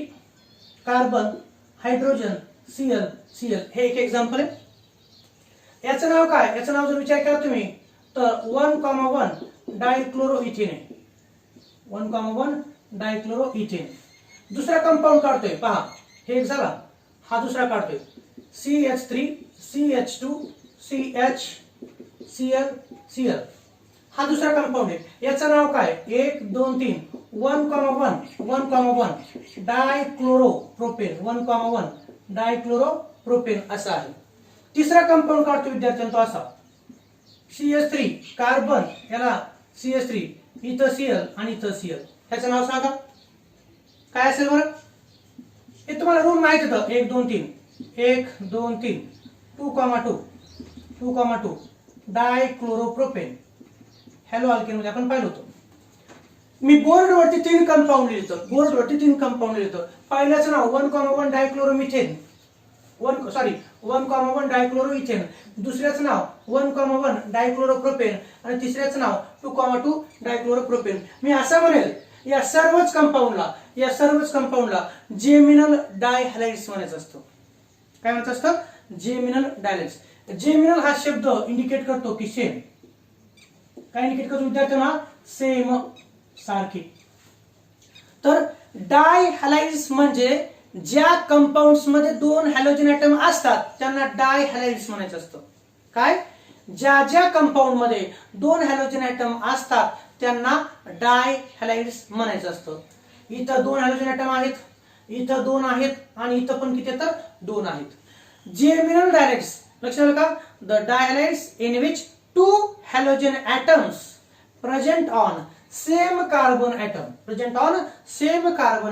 Speaker 1: कार्बन हायड्रोजन Cl हे एक एक्झाम्पल आहे. याचं नाव काय, याचं नाव जर विचार केला तुम्ही तर 1,1 डायक्लोरोइथेन आहे. 1,1 डायक्लोरोइथेन. दुसरा कंपाऊंड काढतोय, पहा हे एक झाला, हा दुसरा काढतोय CH3 CH2 CHCl. हा दुसरा कंपाऊंड आहे. याचं नाव काय, 1 2 3 1,1 डायक्लोरोप्रोपेन, 1,1 डायक्लोरोप्रोपेन असं आहे. तिसरा कंपाऊंड काढतो विद्यार्थ्यांनो, तो असा CH3 कार्बन, याला CH3, इथं Cl आणि इथं Cl. ह्याचं नाव सांगा काय असेल बरं. हे तुम्हाला रूल माहित होतं, 1 2 3 1 2 3 2,2 डायक्लोरोप्रोपेन. हॅलो अल्केन मध्ये आपण पाहिलं होतं. मी बोर्डवरती 3 कंपाऊंड लिहितो, बोर्डवरती 3 कंपाऊंड लिहितो. पहिल्याचं नाव 1,1 डायक्लोरोमिथेन, 1,1 डायक्लोरोइथेन. दुसऱ्याचं नाव 1,1 डायक्लोरोप्रोपेन आणि तिसऱ्याचं नाव 2,2 डायक्लोरोप्रोपेन. मी असं म्हणेल या सर्वच कंपाऊंडला जेमिनल डायहॅलाइड्स म्हणायचं असतं. काय म्हणायचं असतं, जेमिनल डायहॅलाइड्स. जेमिनल हा शब्द इंडिकेट करतो की सेम. काय इंडिकेट करतो विद्यार्थ्यांना, सेम, सारखे. तर डायहॅलाइड्स म्हणजे ज्या कंपाऊंड्स मध्ये 2 हॅलोजन ऍटम असतात त्यांना डायहॅलाइड्स म्हणायचं असतं. काय, ज्या ज्या कंपाऊंड मध्ये 2 हॅलोजन ऍटम असतात त्यांना डाय हॅलाइड्स म्हणायचं असतं. इथं 2 हॅलोजन ऍटम आहेत, इथं 2 आहेत आणि इथं पण किती तर 2 आहेत. जेमिनल डायहॅलाइड्स लक्षात आलं का? The dihalides in which 2 halogen atoms present on same carbon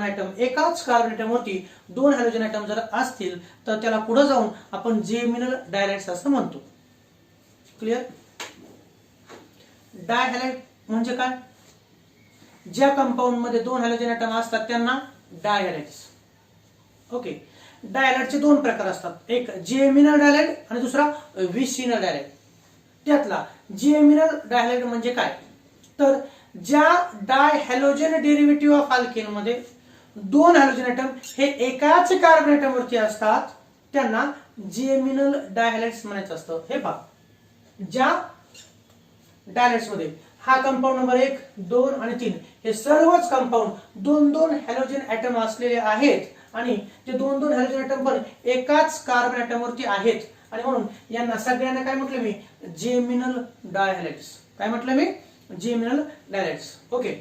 Speaker 1: atom एकाच कार्बन ऍटम वरती 2 हॅलोजन ऍटम जर असतील तर त्याला पुढे जाऊन आपण जेमिनल डायहॅलाइड्स असं म्हणतो. क्लिअर? डायहॅलाइड म्हणजे काय? ज्या कंपाऊंड मध्ये 2 हॅलोजन ऍटम असतात त्यांना डायहॅलाइड्स. ओके. डायहॅलाइडचे 2 प्रकार असतात, एक जेमिनल डायहॅलाइड आणि दुसरा विसिनल डायहॅलाइड. त्यातला जेमिनल डायहॅलाइड म्हणजे काय? तर ज्या डायहॅलोजन डेरिव्हेटिव्ह ऑफ अल्केन मध्ये 2 हॅलोजन ऍटम हे एकाच कार्बन ऍटम वरती असतात त्यांना जेमिनल डायहॅलाइड्स म्हणायचं असतं. हे पहा, ज्या डायहॅलाइड्स मध्ये हा कंपाऊंड नंबर 1, 2 आणि 3 हे सर्वच कंपाऊंड 2-2 हॅलोजन ऍटम असलेले आहेत आणि ते 2-2 हॅलोजन ऍटम पण एकाच कार्बन ऍटम वरती आहेत आणि म्हणून यांना सगळ्यांना काय म्हटलं मी? Geminal dihalides. काय म्हटलं मी? Geminal dihalides. Okay.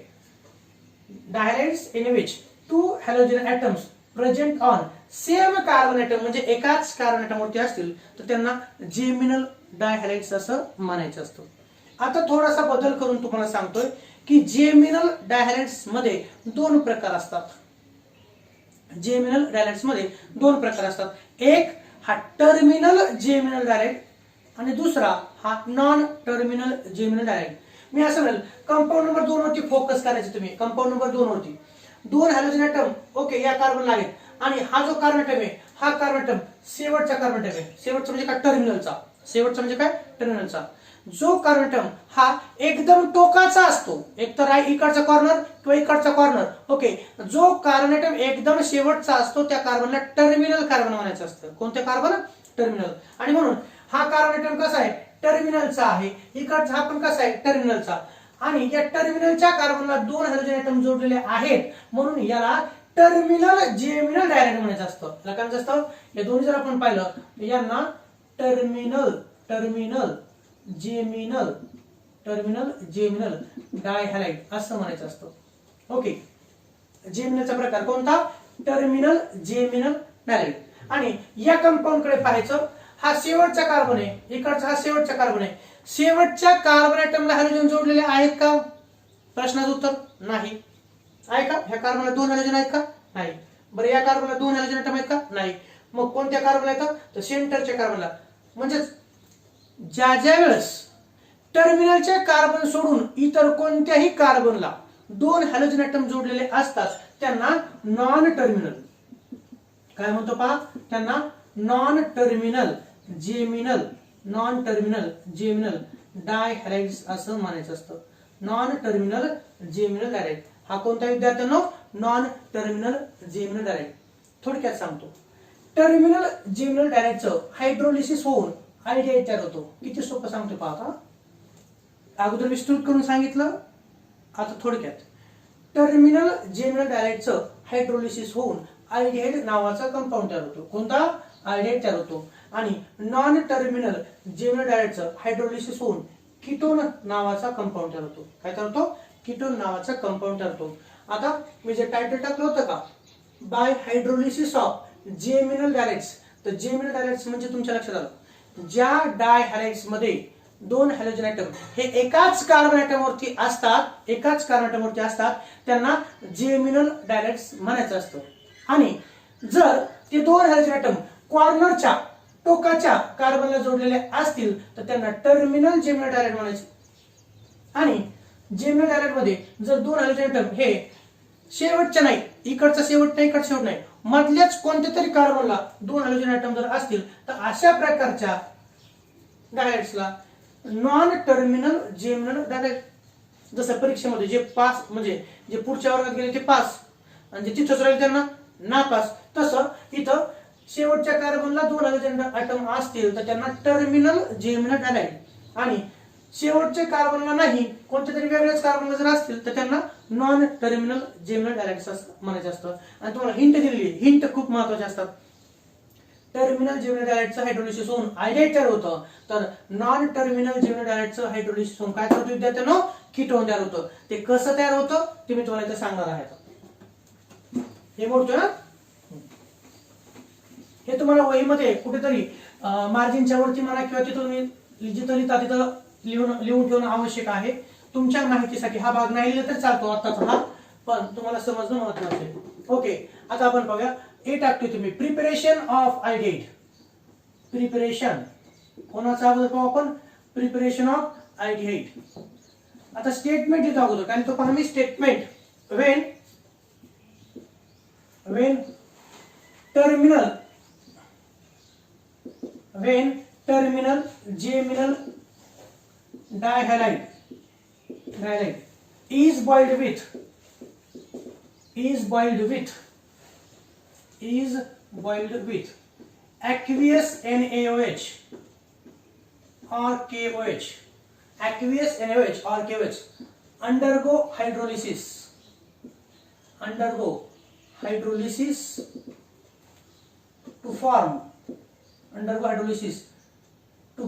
Speaker 1: Dihalides in which 2 halogen atoms present on same carbon atom म्हणजे एकाच कार्बन ऍटम वरती असतील तर त्यांना जेमिनल डायहॅलाइड्स असं म्हणायचं असतं. आता थोडासा बदल करून तुम्हाला सांगतोय की जेमिनल डायहॅलाइड्स मध्ये 2 प्रकार असतात. जेमिनल डायहॅलाइड्स मध्ये 2 प्रकार असतात. एक हा टर्मिनल जेमिनल डायहॅलाइड आणि दुसरा हा नॉन टर्मिनल जेमिनल डायहॅलाइड. मी असं म्हणेल कंपाऊंड नंबर 2 वरती फोकस करायचे तुम्ही. कंपाऊंड नंबर 2 वरती 2 हॅलोजन ऍटम ओके या कार्बनला आहेत आणि हा जो कार्बन ऍटम आहे हा कार्बन ऍटम शेवटचा कार्बन ऍटम आहे. शेवटचा म्हणजे काय? टर्मिनलचा. शेवटचा म्हणजे काय? टर्मिनलचा. जो कार्बन ऍटम हा एकदम टोकाचा असतो, एक तर इकडचा कॉर्नर किंवा इकडचा कॉर्नर. ओके. जो कार्बन ऍटम एकदम शेवटचा असतो त्या कार्बनला टर्मिनल कार्बन म्हणायचं असतं. कोणते कार्बन? टर्मिनल. आणि म्हणून हा कार्बन ऍटम कसा आहे? टर्मिनलचा आहे. इकडचा हा पण कसा आहे? टर्मिनलचा. आणि या टर्मिनलच्या कार्बनला 2 हॅलोजन ऍटम जोडलेले आहेत म्हणून याला टर्मिनल जेमिनल डायहॅलाइड म्हणायचं असतं. याला काय म्हणायचं असतं? या दोन्ही जर आपण पाहिलं यांना टर्मिनल जेमिनल डायहॅलाइड असं म्हणायचं असतं. ओके. जेमिनलचा प्रकार कोणता? Terminal geminal dihalide. आणि या कंपाऊंड कडे पाहायचं, हा शेवटचा कार्बन आहे, इकडचा हा शेवटचा कार्बन आहे. शेवटच्या कार्बन ऍटमला हॅलोजन जोडलेले आहेत का? प्रश्नाचं उत्तर नाही. आहे का? ह्या कार्बनला 2 हॅलोजन आहेत का? नाही. बरं या कार्बनला 2 हॅलोजन ऍटम आहेत का? नाही. मग कोणत्या कार्बनला येतं? तर सेंटरच्या कार्बनला. म्हणजे ज्या वेळेस टर्मिनलचे कार्बन सोडून इतर कोणत्याही कार्बनला 2 हॅलोजन ऍटम जोडलेले असतात त्यांना नॉन टर्मिनल काय म्हणतो पहा? त्यांना नॉन टर्मिनल जेमिनल डायहॅलाइड्स असं म्हणायचं असतं. Non terminal geminal dihalide. हा कोणता विद्यार्थ्यांनो? Non terminal geminal dihalide. थोडक्यात सांगतो. टर्मिनल जेमिनल डायहॅलाइडचं हायड्रोलिसिस होऊन आयडियाइड तयार होतो. किती सोपं सांगतो पहा. आता अगोदर विस्तृत करून सांगितलं, आता थोडक्यात. टर्मिनल जेमिनल डायहॅलाइडचं हायड्रोलिसिस होऊन आयडियाइड नावाचा कंपाऊंड तयार होतो. कोणता? आयडियाइड तयार होतो. आणि नॉन टर्मिनल जेमिनल डायहॅलाइडचं हायड्रोलिसिस होऊन कीटोन नावाचा कंपाऊंड तयार होतो. काय तयार होतो? कीटोन नावाचा कंपाऊंड तयार होतो. आता मी जे टायटल टाकलं होतं का, बाय हायड्रोलिसिस ऑफ जेमिनल डायहॅलाइड्स, तर जेमिनल डायहॅलाइड्स म्हणजे तुमच्या लक्षात आलं ज्या डायहॅलाइड्स मध्ये 2 हॅलोजन ऍटम हे एकाच कार्बन ऍटम वरती असतात त्यांना जेमिनल डायहॅलाइड्स म्हणायचं असतं. आणि जर ते 2 हॅलोजन ऍटम कॉर्नरच्या टोकाच्या कार्बनला जोडलेले असतील तर त्यांना टर्मिनल जेमिनल डायहॅलाइड म्हणायचे. आणि जेमिनल डायहॅलाइड मध्ये जर 2 हॅलोजन ऍटम हे शेवटच्या नाही, इकडचा शेवट नाही, इकडचा शेवट नाही, मधल्याच कोणत्या तरी कार्बनला 2 हॅलोजन ऍटम जर असतील तर अशा प्रकारच्या डायहॅलाइड्सला नॉन टर्मिनल जेमिनल डायहॅलाइड. जसं परीक्षेमध्ये जे पास म्हणजे जे पुढच्या वर्गात गेले ते पास आणि जे तिथंच राहिले त्यांना नापास, तसं इथं शेवटच्या कार्बनला 2 हॅलोजन ऍटम असतील तर त्यांना टर्मिनल जेमिनल डायहॅलाइड आणि शेवटच्या कार्बनला नाही, कोणत्या तरी वेगळ्याच कार्बनला जर असतील तर त्यांना नॉन टर्मिनल जेमिनल डायहॅलाइड्स म्हणायचं असतं. आणि तुम्हाला हिंट दिलेली, हिंट खूप महत्त्वाचे असतात. टर्मिनल जिम्नो डायरेक्टचं हायड्रोलिसिस होऊन आयडेट तयार होतं, तर नॉन टर्मिनल जिम्नो डायरेक्टचं हायड्रोलिसिस होऊन काय होतं विद्यार्थ्यांनो, कीटोन तयार होतं. ते कसं तयार होतं ते मी तुम्हाला इथे सांगणार आहे. हे मोडतोय ना, हे तुम्हाला वहीमध्ये कुठेतरी मार्जिनच्या वरती म्हणा किंवा तिथून जिथं लिहिता तिथं लिहून ठेवणं आवश्यक आहे. तुमच्या माहितीसाठी हा भाग नाही लिहिला तर चालतो आत्ताचा भाग, पण तुम्हाला समजणं महत्त्वाचं आहे. ओके, आता आपण पाहूया. ए टाकतोय तुम्ही प्रिपरेशन ऑफ आयडेट. प्रिपरेशन कोणाचा अगोदर पाहू आपण, प्रिपरेशन ऑफ आयडेट. आता स्टेटमेंट लिहितो अगोदर, कारण तो पहा मी statement when terminal geminal dihalide is boiled with aqueous NaOH or KOH, aqueous NaOH or KOH undergo hydrolysis to form, undergo hydrolysis to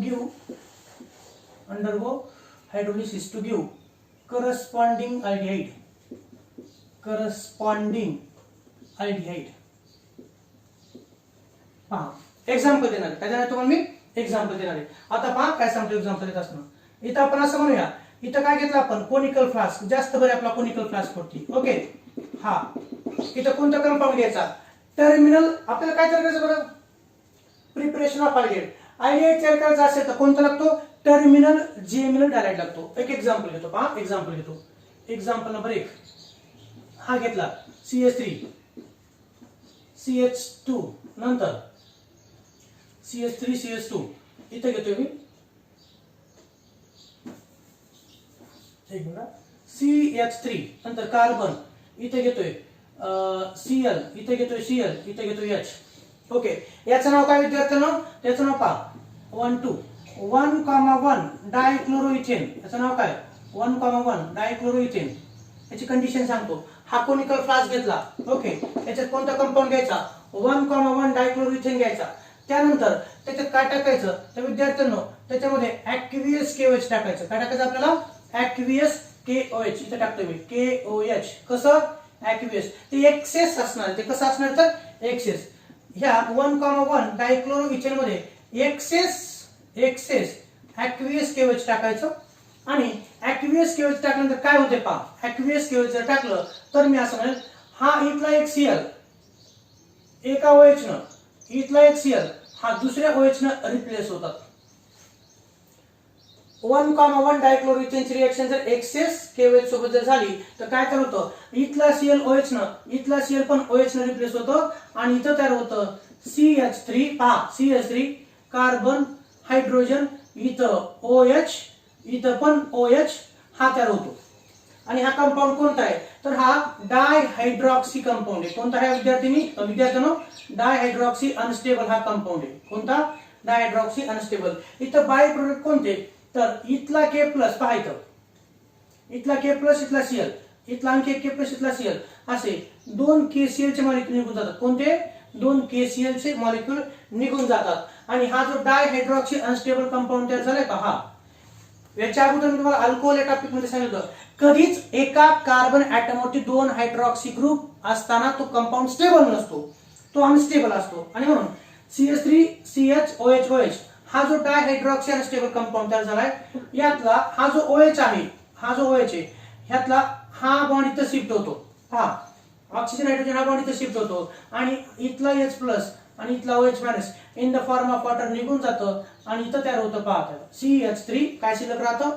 Speaker 1: give corresponding aldehyde. पहा एक्झाम्पल देणार आहे, त्याच्याने तुम्हाला मी एक्झाम्पल देणार आहे. आता पहा काय सांगतो एक्झाम्पल देत असताना. इथं आपण असं म्हणूया, इथं काय घेतलं आपण, कोनिकल फ्लास्क. जास्त बरे आपला कोनिकल फ्लास्क होती. ओके, हा इथं कोणता कंपाऊंड घ्यायचा, टर्मिनल. आपल्याला काय तयार करायचं बरं, प्रिपरेशन ऑफ आयडेट. आयडेट तयार करायचा असेल तर कोणता लागतो, टर्मिनल जेमिनल डायरेक्ट लागतो. एक एक्झाम्पल घेतो, पहा एक्झाम्पल घेतो. एक्झाम्पल नंबर 1 हा घेतला CH3 CH2 नंतर CH3 CH2 इथे घेतोय मी CH3 नंतर कार्बन इथे घेतोय Cl, इथे घेतोय Cl, इथे घेतोय H. ओके, याचं नाव काय विद्यार्थ्यांनो, त्याचं नाव पहा 1,1 डायक्लोरोइथेन. याचं नाव काय 1,1 डायक्लोरोइथेन. याची कंडिशन सांगतो. हा कोनिकल फ्लास्क घेतला. ओके, याच्यात कोणता कंपाऊंड घ्यायचा, 1,1 डायक्लोरोइथेन घ्यायचा. त्यानंतर त्याच्यात काय टाकायचं तर विद्यार्थ्यांनो, त्याच्यामध्ये aqueous KOH टाकायचं. काय टाकायचं आपल्याला, aqueous KOH. इथे टाकतो मी KOH. कसं aqueous, ते एक्सेस असणार. ते कसं असणार तर एक्सेस. ह्या 1,1 डायक्लोरोइथेन मध्ये एक्सेस aqueous KOH टाकायचं. आणि aqueous KOH टाकल्यानंतर काय होते पहा, aqueous KOH जर टाकलं तर मी असं म्हणेल, हा इथला एक Cl एका OH न, इथला एक Cl हा दुसऱ्या OH न रिप्लेस होतात. 1,1 डायक्लोरोइथेनची रिएक्शन जर एक्सेस KOH सोबत जर झाली तर काय तयार होतं, इथला Cl OH न, इथला Cl पण OH न रिप्लेस होतं आणि इथं तयार होतं CH3. पहा CH3 कार्बन हायड्रोजन, इथं OH, इथं पण OH हा तयार होतो. आणि हा कंपाऊंड कोणता आहे तर हा डायहायड्रॉक्सी कंपाऊंड आहे. कोणता आहे विद्यार्थ्यांनो, डायहायड्रॉक्सी अनस्टेबल हा कंपाऊंड आहे. कोणता, डायहायड्रॉक्सी अनस्टेबल. इथं बाय प्रोडक्ट कोणते तर इथला K प्लस, पहा इथला K प्लस, इथला Cl, इथला आणखी K प्लस, इथला Cl, असे 2 KCl चे मॉलिक्यूल निघून जातात. कोणते, 2 KCl चे मॉलिक्यूल निघून जातात. आणि हा जो डायहायड्रॉक्सी अनस्टेबल कंपाऊंड तयार झालाय का, हा याच्या अगोदर मी तुम्हाला अल्कोहोल या टॉपिक मध्ये सांगितलं, कधीच एका कार्बन ऍटमवरती 2 हायड्रॉक्सी ग्रुप असताना तो कंपाऊंड स्टेबल नसतो, तो अनस्टेबल असतो. आणि म्हणून CH3 CH OH हा जो डायहायड्रॉक्सी अनस्टेबल कंपाऊंड तयार झालाय, यातला हा जो OH आहे, ह्यातला हा बॉन्ड इथं शिफ्ट होतो. हा ऑक्सिजन हायड्रोजन हा बॉन्ड इथं शिफ्ट होतो आणि इथला H प्लस आणि इथला OH minus in the form of water निघून जातं आणि इथं तयार होतं पहा CH3. काय शिल्लक राहतं,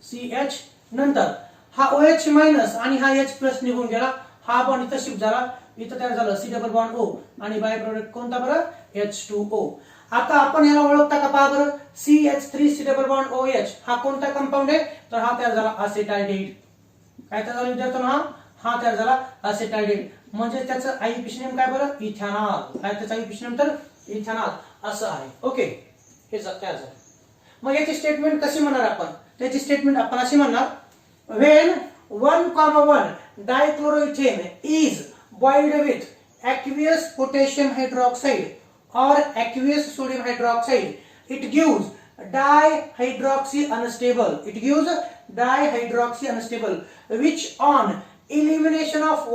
Speaker 1: CH नंतर हा OH मायनस आणि हा H प्लस निघून गेला, हा बॉन्ड इथं शिफ्ट झाला, इथं तयार झालं C डबल बॉन्ड O आणि बाय प्रोडक्ट कोणता बरं, H2O. आता आपण याला ओळखता का पहा बरं, CH3 C double bond OH हा कोणता कंपाऊंड आहे तर हा तयार झाला असेटाल्डिहाइड. काय तयार झालं विद्यार्थ्यांनो, हा तयार झाला असेटाल्डिहाइड. म्हणजे त्याचं आययुपीएसी नेम काय बरं, इथेनॉल. काय त्याचं आययुपीएसी नेम तर इथेनॉल असं आहे. ओके, हे तयार झालं. मग याची स्टेटमेंट कशी म्हणणार आपण, त्याची स्टेटमेंट आपण अशी म्हणणार, when 1,1 dichloroethane is boiled with aqueous potassium hydroxide or aqueous sodium hydroxide, it gives dihydroxy unstable. It gives dihydroxy unstable, which on elimination of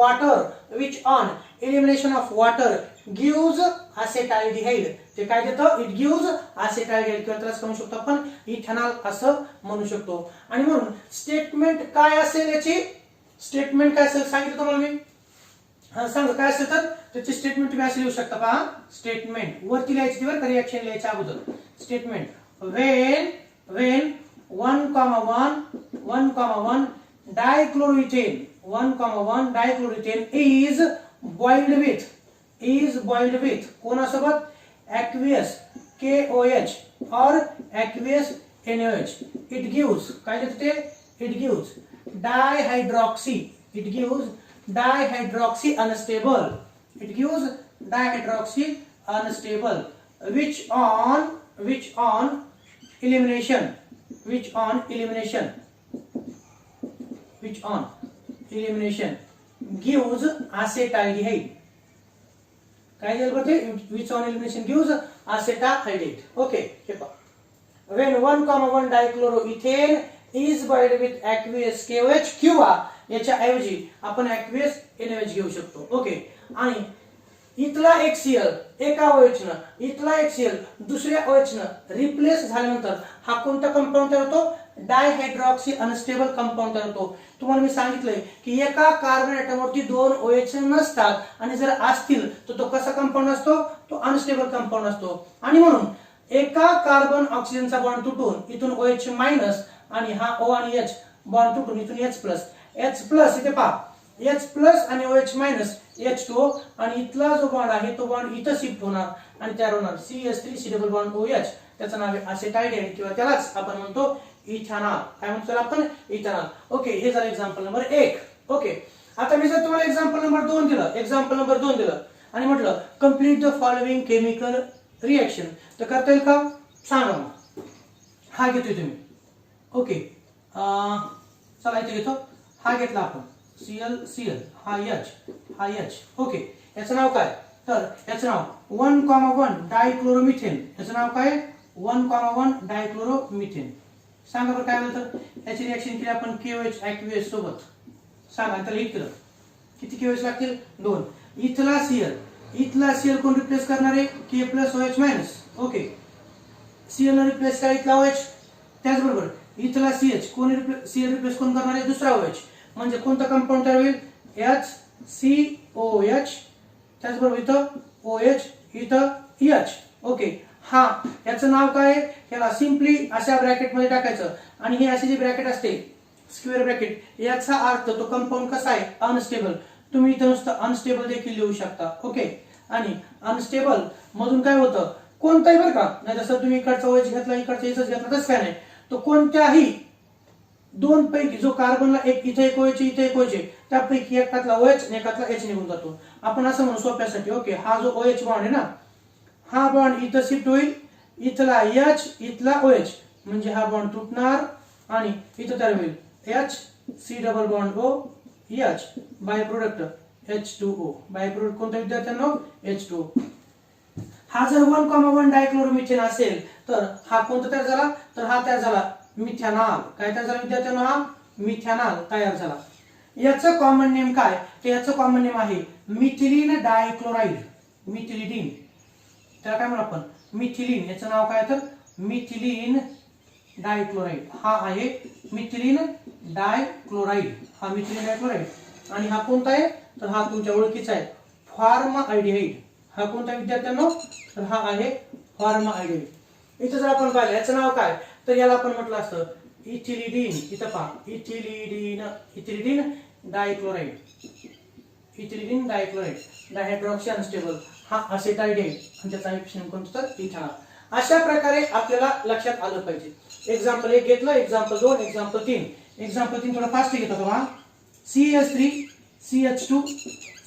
Speaker 1: water, gives acetaldehyde. ते काय देतं? इट गिव्स acetaldehyde किंवा त्याला म्हणू शकतो आपण इथेनॉल असं म्हणू शकतो. आणि म्हणून स्टेटमेंट काय असेल याची? स्टेटमेंट काय असेल सांगितलं तुम्हाला मी. सांगा काय असेल तर त्याची स्टेटमेंट तुम्ही असे लिहू शकता. पहा स्टेटमेंट वरती लिहायची बरं का, रिएक्शन लिहायच्या अगोदर. Statement when 1,1 dichloroethane is boiled with कोणासोबत? aqueous KOH or aqueous NaOH. It gives काय देते ते? It gives dihydroxy unstable. It gives dihydroxy unstable, which on elimination gives acetaldehyde. काय झालं बरं ते? which on elimination gives acetaldehyde. Okay, हे पहा. when 1,1 dichloroethane is boiled with aqueous KOH किंवा याच्या ऐवजी आपण aqueous NaOH घेऊ शकतो. ओके, आणि इथला HCl एका OH न इथला HCl दुसऱ्या OH न रिप्लेस झाल्यानंतर हा कोणता कंपाऊंड तयार होतो? डायहायड्रॉक्सी अनस्टेबल कंपाऊंड तयार होतो. तुम्हाला मी सांगितलंय की एका कार्बन ॲटमवरती दोन OH नसतात आणि जर असतील तर तो कसा कंपाऊंड असतो? तो अनस्टेबल कंपाऊंड असतो. आणि म्हणून एका कार्बन ऑक्सिजनचा बॉन्ड तुटून इथून OH मायनस आणि हा O आणि H बॉन्ड तुटून इथून H प्लस इथे पहा H प्लस आणि OH मायनस H2O आणि इथला जो बॉन्ड आहे तो बॉन्ड इथं शिफ्ट होणार आणि तयार होणार CH3 डबल बॉन्ड OH. त्याचं नाव आहे acetaldehyde किंवा त्यालाच आपण म्हणतो इथेनॉल. काय म्हणतो आपण? इथेनॉल. ओके, हे झालं एक्झाम्पल नंबर 1. ओके, आता मी जर तुम्हाला एक्झाम्पल नंबर 2 दिलं आणि म्हटलं complete the following chemical reaction, तर करता येईल का? सांगा मग. हा घेतोय तुम्ही. ओके, चला इथे घेतो. हा घेतला आपण Cl, हा H. ओके, याचं नाव काय? तर याचं नाव 1,1 डायक्लोरोमिथेन. याचं नाव काय? 1,1 डायक्लोरोमिथेन. सांगा बरं काय होतं? याची रिएक्शन केली आपण KOH aqueous सोबत. सांगा त्याला हिट केलं. किती KOH लागतील? 2. इथला Cl कोण रिप्लेस करणार आहे? K plus OH minus. Okay, Cl ने रिप्लेस करा इथला OH. त्याचबरोबर इथला CH कोण Cl रिप्लेस कोण करणार आहे? दुसरा OH. म्हणजे कोणता कंपाऊंड तयार होईल? HCOH. त्याचबरोबर इथं OH इथं H. ओके, हा याचं नाव काय? याला सिंपली अशा ब्रॅकेट मध्ये टाकायचं आणि ही अशी जी ब्रॅकेट असते स्क्वेअर ब्रॅकेट, याचा अर्थ तो कंपाऊंड कसा आहे? अनस्टेबल. तुम्ही इथं नुसतं अनस्टेबल देखील लिहू शकता. ओके, आणि अनस्टेबल मधून काय होतं? कोणताही बरं का, नाही जसं तुम्ही इकडचा OH घेतला इकडचा H घेतला तसं काय नाही, तो कोणत्याही दोन पैकी जो कार्बनला इथे एक OH इथे एक OH त्यापैकी एकातला OH आणि एकातला H निघून जातो. आपण असं म्हणू सोप्यासाठी. ओके, हा जो OH बॉन्ड आहे ना, हा बॉन्ड इथं शिफ्ट होईल, इथला H इथला OH म्हणजे हा बॉन्ड तुटणार आणि इथं तयार होईल HC double bond OH by product H2O. By product कोणत्या विद्यार्थ्यांना? H2O. हा जर 1,1 डायक्लोरोमिथेन असेल तर हा कोणता तयार झाला? तर हा तयार झाला मिथेनॉल. काय तयार झाला विद्यार्थ्यांना? हा मिथेनॉल तयार झाला. याचं कॉमन नेम काय? तर याचं कॉमन नेम आहे मिथिलीन डायक्लोराइड. मिथिलीन त्याला काय म्हणू आपण? मिथिलीन. याचं नाव काय? तर मिथिलीन डायक्लोराइड. हा आहे मिथिलीन डायक्लोराइड. हा मिथिलीन डायक्लोराइड. आणि हा कोणता आहे? तर हा तुमच्या ओळखीचा आहे फॉर्मल्डिहाइड. हा कोणता विद्यार्थ्यांनो? तर हा आहे फॉर्मल्डिहाइड. इथं जर आपण पाहिलं याचं नाव काय? तर याला आपण म्हटलं असतं इथिलिडीन. इथं पहा इथिलिडीन डायक्लोराइड. इथिलिडीन डायक्लोराइड डायहायड्रॉक्सी अनस्टेबल. हा acetaldehyde आणि त्याचा नेम कोणता? तर इथेनॉल. अशा प्रकारे आपल्याला लक्षात आलं पाहिजे. एक्झाम्पल 1 घेतलं, एक्झाम्पल 2, एक्झाम्पल 3. एक्झाम्पल 3 थोडा फास्ट घेतो तुम्हाला. CH3 CH2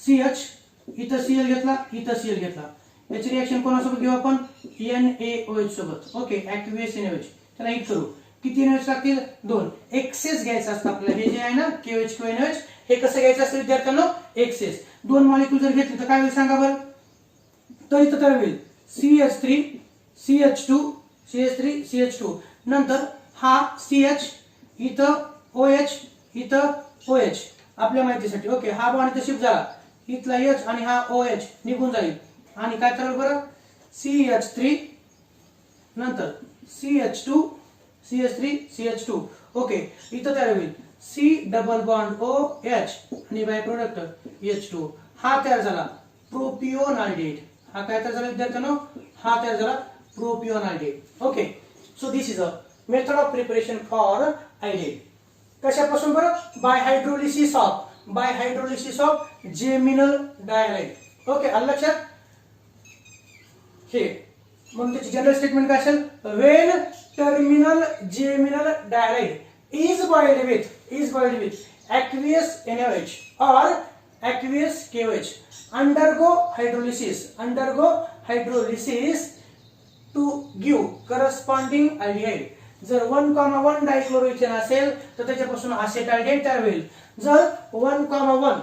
Speaker 1: CH इथं Cl घेतला इथं Cl घेतला. याची रिएक्शन कोणासोबत घेऊ आपण? NaOH सोबत. Okay, aqueous NaOH. त्याला हिट करू. किती NaOH लागतील? 2. एक्सेस घ्यायचा असतं आपल्याला. हे जे आहे ना KOH किंवा NaOH हे कसं घ्यायचं असतं विद्यार्थ्यांनो, एक्सेस. दोन मॉलिक्यूल जर घेतले तर काय होईल सांगा बरं. तर इथं काय होईल, CH3 CH2 CH3 CH2, नंतर हा CH, इथं OH, इथं OH आपल्या माहितीसाठी. ओके, हा बॉन्ड इथं शिफ्ट झाला, इथला H आणि हा OH निघून जाईल आणि काय कराल बरं, CH3 नंतर CH2 CH3 CH2. ओके, इथं तयार होईल C डबल बॉन्ड OH आणि बाय प्रोडक्ट H2. हा तयार झाला प्रोपिओनाल्डेट. हा काय तयार झाला विद्यार्थ्यांनो, हा तयार झाला propionaldehyde. Okay, so this is a method of preparation for aldehyde. कशापासून बरं, बाय हायड्रोलिसिस ऑफ जेमिनल डायहाइड. ओके, आलं लक्षात. हे म्हणून त्याची जनरल स्टेटमेंट काय असेल, व्हेन टर्मिनल जेमिनल डायहाइड is boiled with aqueous NaOH or aqueous KOH undergo hydrolysis to give corresponding aldehyde. जर 1,1 डायक्लोरोइथेन असेल तर त्याच्यापासून असेटाल्डेट तयार होईल. जर 1,1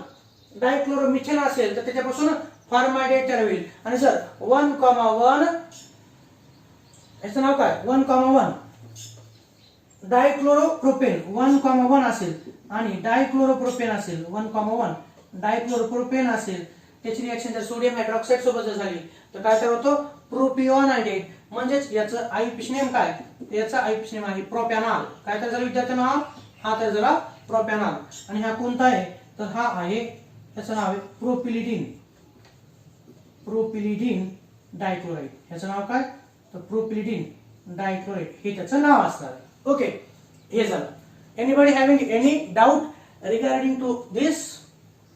Speaker 1: डायक्लोरोमिथेन असेल तर त्याच्यापासून फॉर्माल्डेट तयार होईल. आणि जर 1,1 याचं नाव काय, 1,1 डायक्लोरोप्रोपेन 1,1 असेल आणि डायक्लोरोप्रोपेन असेल, 1,1 डायक्लोरोप्रोपेन असेल, त्याची रिएक्शन जर सोडियम हायड्रॉक्साइड सोबत जर झाली तर काय तयार होतो, प्रोपिओनाल्डेट. म्हणजेच याचं आयपीएच नेम काय, याचा आयपीएच नेम आहे प्रोपॅनॉल. काय तयार झालं विद्यार्थ्यांनो, हा तयार झाला प्रोपॅनॉल. आणि हा कोणता आहे तर हा आहे, याचं नाव आहे प्रोपिलिडिन डायक्लोराइड. याचं नाव काय तर प्रोपिलिडिन डायक्लोराइड हे त्याचं नाव असणार आहे. ओके, हे झालं. Anybody having any doubt regarding to this?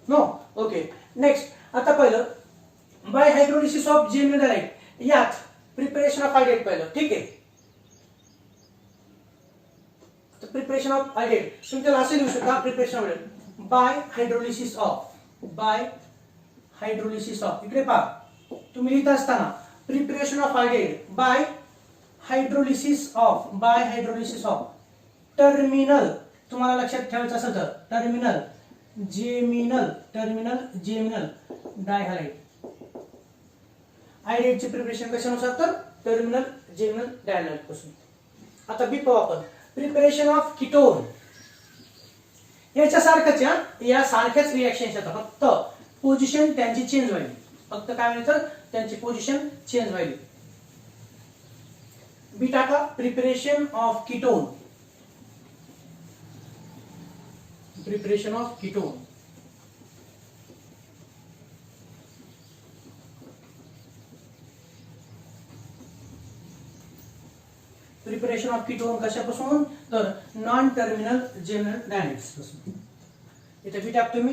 Speaker 1: No. Okay, next. आता पहिलं बाय हायड्रोलिसिस ऑफ जेमिनल डायहाइड, यात प्रिपरेशन ऑफ आयडेट पाहिलं. ठीक आहे, प्रिपरेशन ऑफ आयडेट तुम्ही त्याला असे लिहू शकता, preparation of by hydrolysis of इकडे पहा, तुम्ही लिहित असताना preparation of aldehyde by hydrolysis of terminal, तुम्हाला लक्षात ठेवायचं असेल तर टर्मिनल जेमिनल डायहाइड. आयडेटची प्रिपरेशन कशानुसार तर टर्मिनल जेमिनल डायहाइड पासून. आता बी पाहू आपण, प्रिपरेशन ऑफ कीटोन. याच्या सारखंच या सारख्याच रिएक्शन्स येतात, फक्त पोझिशन त्यांची चेंज व्हायली. फक्त काय म्हणजे तर त्यांची पोझिशन चेंज व्हायली. बी टाका, preparation of ketone. Preparation of ketone. Preparation of ketone कशापासून तर नॉन टर्मिनल जेमिनल डायहाइड्स पासून. इथे बी टाकतो मी,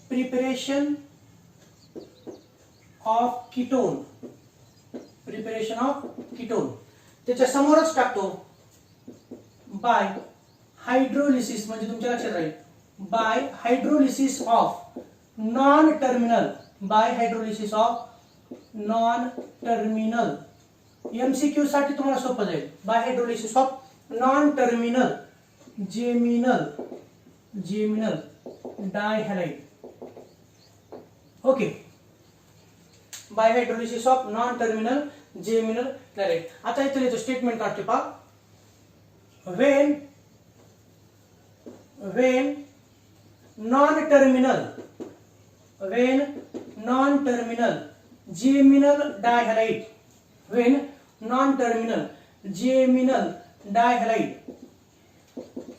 Speaker 1: preparation of ketone. Preparation of ketone त्याच्या समोरच टाकतो बाय हायड्रोलिसिस, म्हणजे तुमच्या लक्षात राहील, by hydrolysis of non terminal, MCQ साठी तुम्हाला सोपं जाईल. By hydrolysis of non terminal geminal डायहाइड. Okay, by hydrolysis of non terminal geminal डायहाइड. आता इथे लिहितो, स्टेटमेंट काढतो पहा, when non-terminal geminal dihalide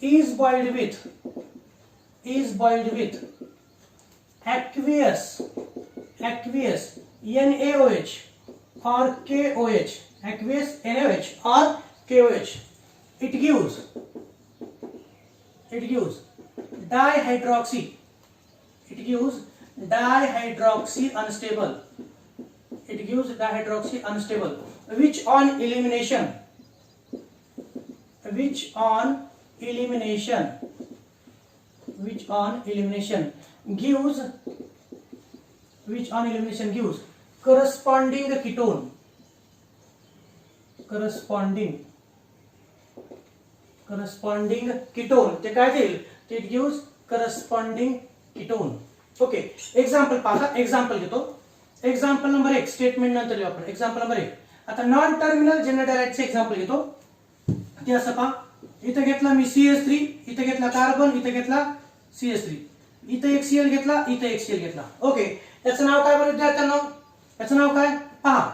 Speaker 1: is boiled with aqueous NaOH or KOH, aqueous NaOH or KOH, it gives dihydroxy unstable, which on elimination gives corresponding ketone corresponding ketone ते काय देईल ते it gives corresponding ketone. Okay example पहा. एक्झाम्पल घेतो. एक्झाम्पल नंबर 1 स्टेटमेंट नंतर लिहू आपण. एक्झाम्पल नंबर 1 आता नॉन टर्मिनल जनरल हायड्राइडचे एक्झाम्पल घेतो. ते असं पहा इथे घेतला मी CH3 इथे घेतला कार्बन इथे घेतला CH3 इथे एक Cl घेतला इथे एक Cl घेतला. ओके याचं नाव काय बरं विद्यार्थ्यांनो याचं नाव काय पहा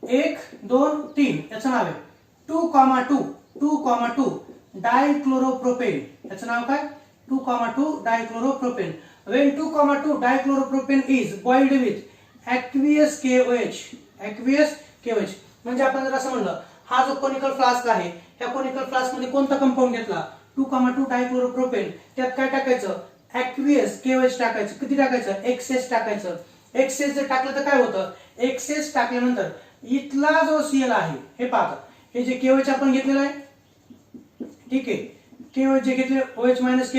Speaker 1: 1 2 3 याचं नाव आहे 2,2 डायक्लोरोप्रोपेन. याचं नाव काय 2,2 डायक्लोरोप्रोपेन. when 2,2 डायक्लोरोप्रोपेन is boiled with aqueous KOH म्हणजे आपण जर असं म्हणलं हा जो कोनिकल फ्लास्क आहे त्या कोनिकल फ्लास्क मध्ये कोणता कंपाऊंड घेतला 2,2 डायक्लोरोप्रोपेन त्यात काय टाकायचं aqueous KOH टाकायचं. किती टाकायचं एक्सेस टाकायचं. एक्सेस जर टाकलं तर काय होतं एक्सेस टाकल्यानंतर इथला जो Cl आहे हे पहा हे जे KOH आपण घेतलेलं आहे ठीक आहे KOH जे घेतले OH- K+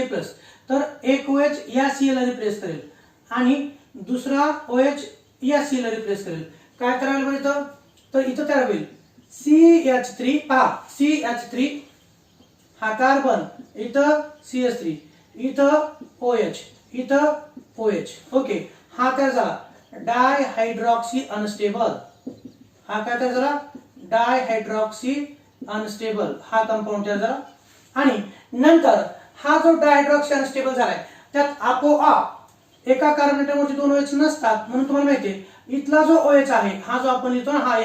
Speaker 1: तर एक OH या Cl ला रिप्लेस करेल आणि दुसरा OH या Cl ला रिप्लेस करेल. काय करायला बरं इथं तर इथं तयार होईल CH3 पहा CH3 हा कार्बन इथं CH3 इथं OH इथं OH. ओके हा तयार झाला डायहायड्रॉक्सी अनस्टेबल. हा काय तयार झाला डायहायड्रॉक्सी अनस्टेबल हा कंपाऊंड तयार झाला. आणि नंतर हा जो डायहायड्रॉक्सी अनस्टेबल झालाय त्यात आपोआप एका कार्बन एटमवरती 2 OH नसतात म्हणून तुम्हाला माहिती आहे इथला जो OH आहे हा जो आपण लिहितो ना हा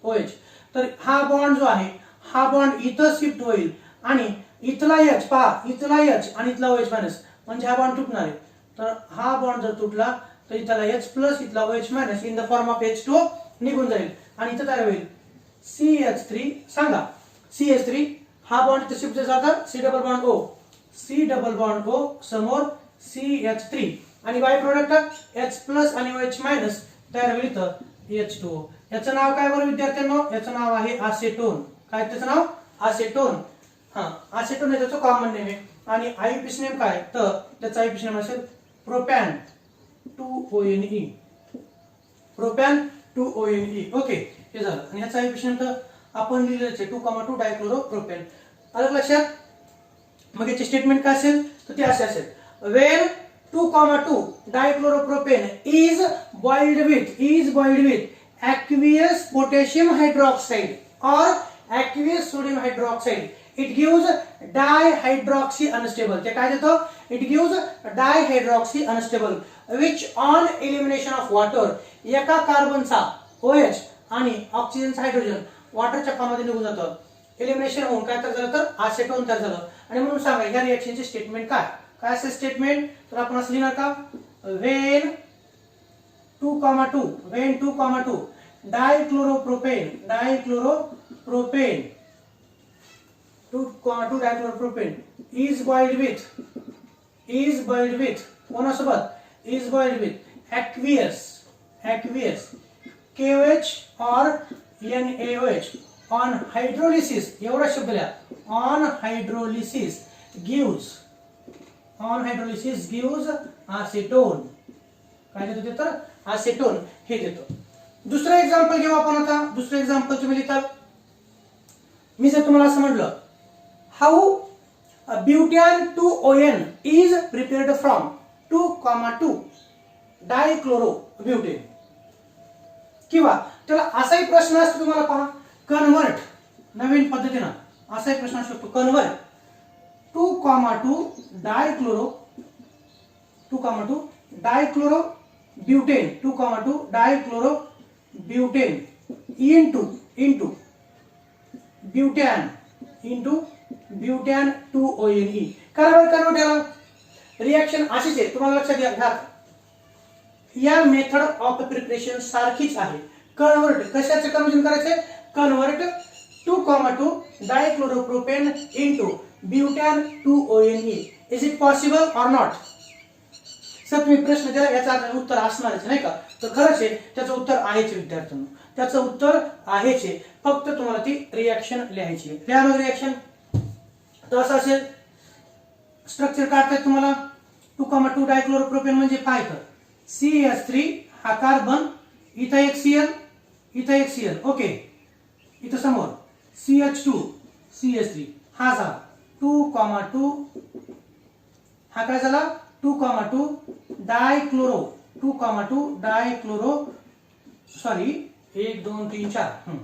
Speaker 1: OH तर हा बॉन्ड जो आहे हा बॉन्ड इथं शिफ्ट होईल आणि इथला H पहा इथला H आणि इथला OH- म्हणजे हा बॉन्ड तुटणार आहे. तर हा बॉन्ड जर तुटला तर इथला H+ इथला OH- in the form of H2 निघून जाईल आणि इथं तयार होईल CH3 सांगा CH3 हा बॉन्ड इथे शिफ्ट झाला C double bond O C double bond O समोर CH3 आणि बाय प्रोडक्ट H+ आणि OH- तयार होईल इथं H2O. याचं नाव काय बरं विद्यार्थ्यांनो याचं नाव आहे आसेटोन. काय त्याचं नाव आसेटोन. हा आसेटोन हे त्याचं कॉमन नेम आहे आणि IUPAC नेम काय तर त्याचा IUPAC नेम असेल propane 2ONE propane 2ONE. Okay हे झालं आणि याचा IUPAC नेम तर आपण लिहिलेलं आहे 2,2 डायक्लोरोप्रोपेन. आलं लक्षात. मग याचे स्टेटमेंट काय असेल तर ते असे असेल when 2,2 डायक्लोरोप्रोपेन is boiled with aqueous potassium hydroxide or aqueous sodium hydroxide it gives dihydroxy unstable. ते काय देतो it gives dihydroxy unstable which on elimination of water एका कार्बनचा OH आणि ऑक्सिजनचा हायड्रोजन वॉटरच्या फॉर्ममध्ये निघून जातं. एलिमिनेशन होऊन काय तयार झालं तर आसेटोन तयार झालं. आणि म्हणून सांगा या रिएक्शनचे स्टेटमेंट काय असेल स्टेटमेंट तर आपण असं लिहिणार का when 2,2 डायक्लोरोप्रोपेन 2,2 डायक्लोरोप्रोपेन is boiled with कोणासोबत is boiled with aqueous KOH or NaOH on hydrolysis एवढा शब्द लिहा on hydrolysis gives acetone. काय देतो ते तर acetone हे देतो. दुसरं एक्झाम्पल घेऊ आपण आता. दुसरं एक्झाम्पल तुम्ही लिहिता मी जर तुम्हाला असं म्हटलं how butan 2ON is prepared from 2,2 dichlorobutane किंवा त्याला असाही प्रश्न असतो तुम्हाला पहा कन्वर्ट नवीन पद्धतीनं असाही प्रश्न असू शकतो कन्वर्ट 2,2 डायक्लोरोब्युटेन 2,2 डायक्लोरोब्युटेन into ब्युटॅन 2ONE. करा बरं कन्वर्ट याला. रिएक्शन अशीच आहे तुम्हाला लक्षात घ्या या मेथड ऑफ प्रिपरेशन सारखीच आहे. कन्वर्ट कशाचे कन्वर्जन करायचे convert 2,2 डायक्लोरोप्रोपेन into ब्युटॅन 2ONE. Is it possible or not. Sir तुम्ही प्रश्न दिला याचं उत्तर असणारच नाही का तर खरंच आहे त्याचं उत्तर आहेच विद्यार्थ्यांनो. त्याचं उत्तर आहेच आहे फक्त तुम्हाला ती रिएक्शन लिहायची आहे. लिहा मग रिएक्शन. तर असं असेल स्ट्रक्चर काढतायत तुम्हाला 2,2 डायक्लोरोप्रोपेन म्हणजे काय तर CH3 हा कार्बन इथं एक Cl इथं एक Cl. ओके इथं समोर CH2 CH3 हा झाला 2,2 हा काय झाला 2,2 डायक्लोरो 2,2 डायक्लोरो सॉरी 1 2 3 4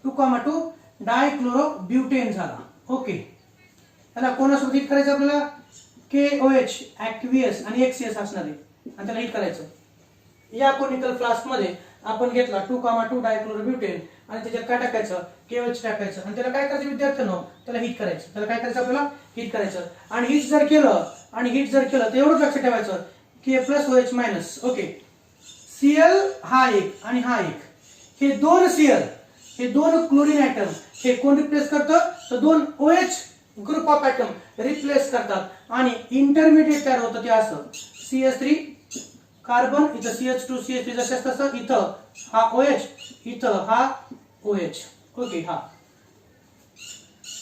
Speaker 1: 2,2 डायक्लोरो ब्युटेन झाला. ओके, त्याला कोणासोबत हिट करायचं आपल्याला KOH ऍक्वियस आणि XCS असणार आहे आणि त्याला हिट करायचं. या कोनिकल फ्लास्क मध्ये आपण घेतला 2,2 डायक्लोरो ब्युटेन आणि त्याच्यात काय टाकायचं KOH टाकायचं आणि त्याला काय करायचं विद्यार्थ्यांनो त्याला हिट करायचं. त्याला काय करायचं आपल्याला हिट करायचं आणि हिट जर केलं तर एवढंच लक्षात ठेवायचं K+OH-. ओके, Cl हा एक आणि हा एक, हे दोन Cl हे दोन क्लोरीन ऍटम हे कोण रिप्लेस करतं तर दोन OH group of atom replace करतात आणि इंटरमिडिएट तयार होतं ते असं CH3 कार्बन, इथं CH2 CH3 जसं तसं, इथं हा OH इथं हा OH. ओके, हा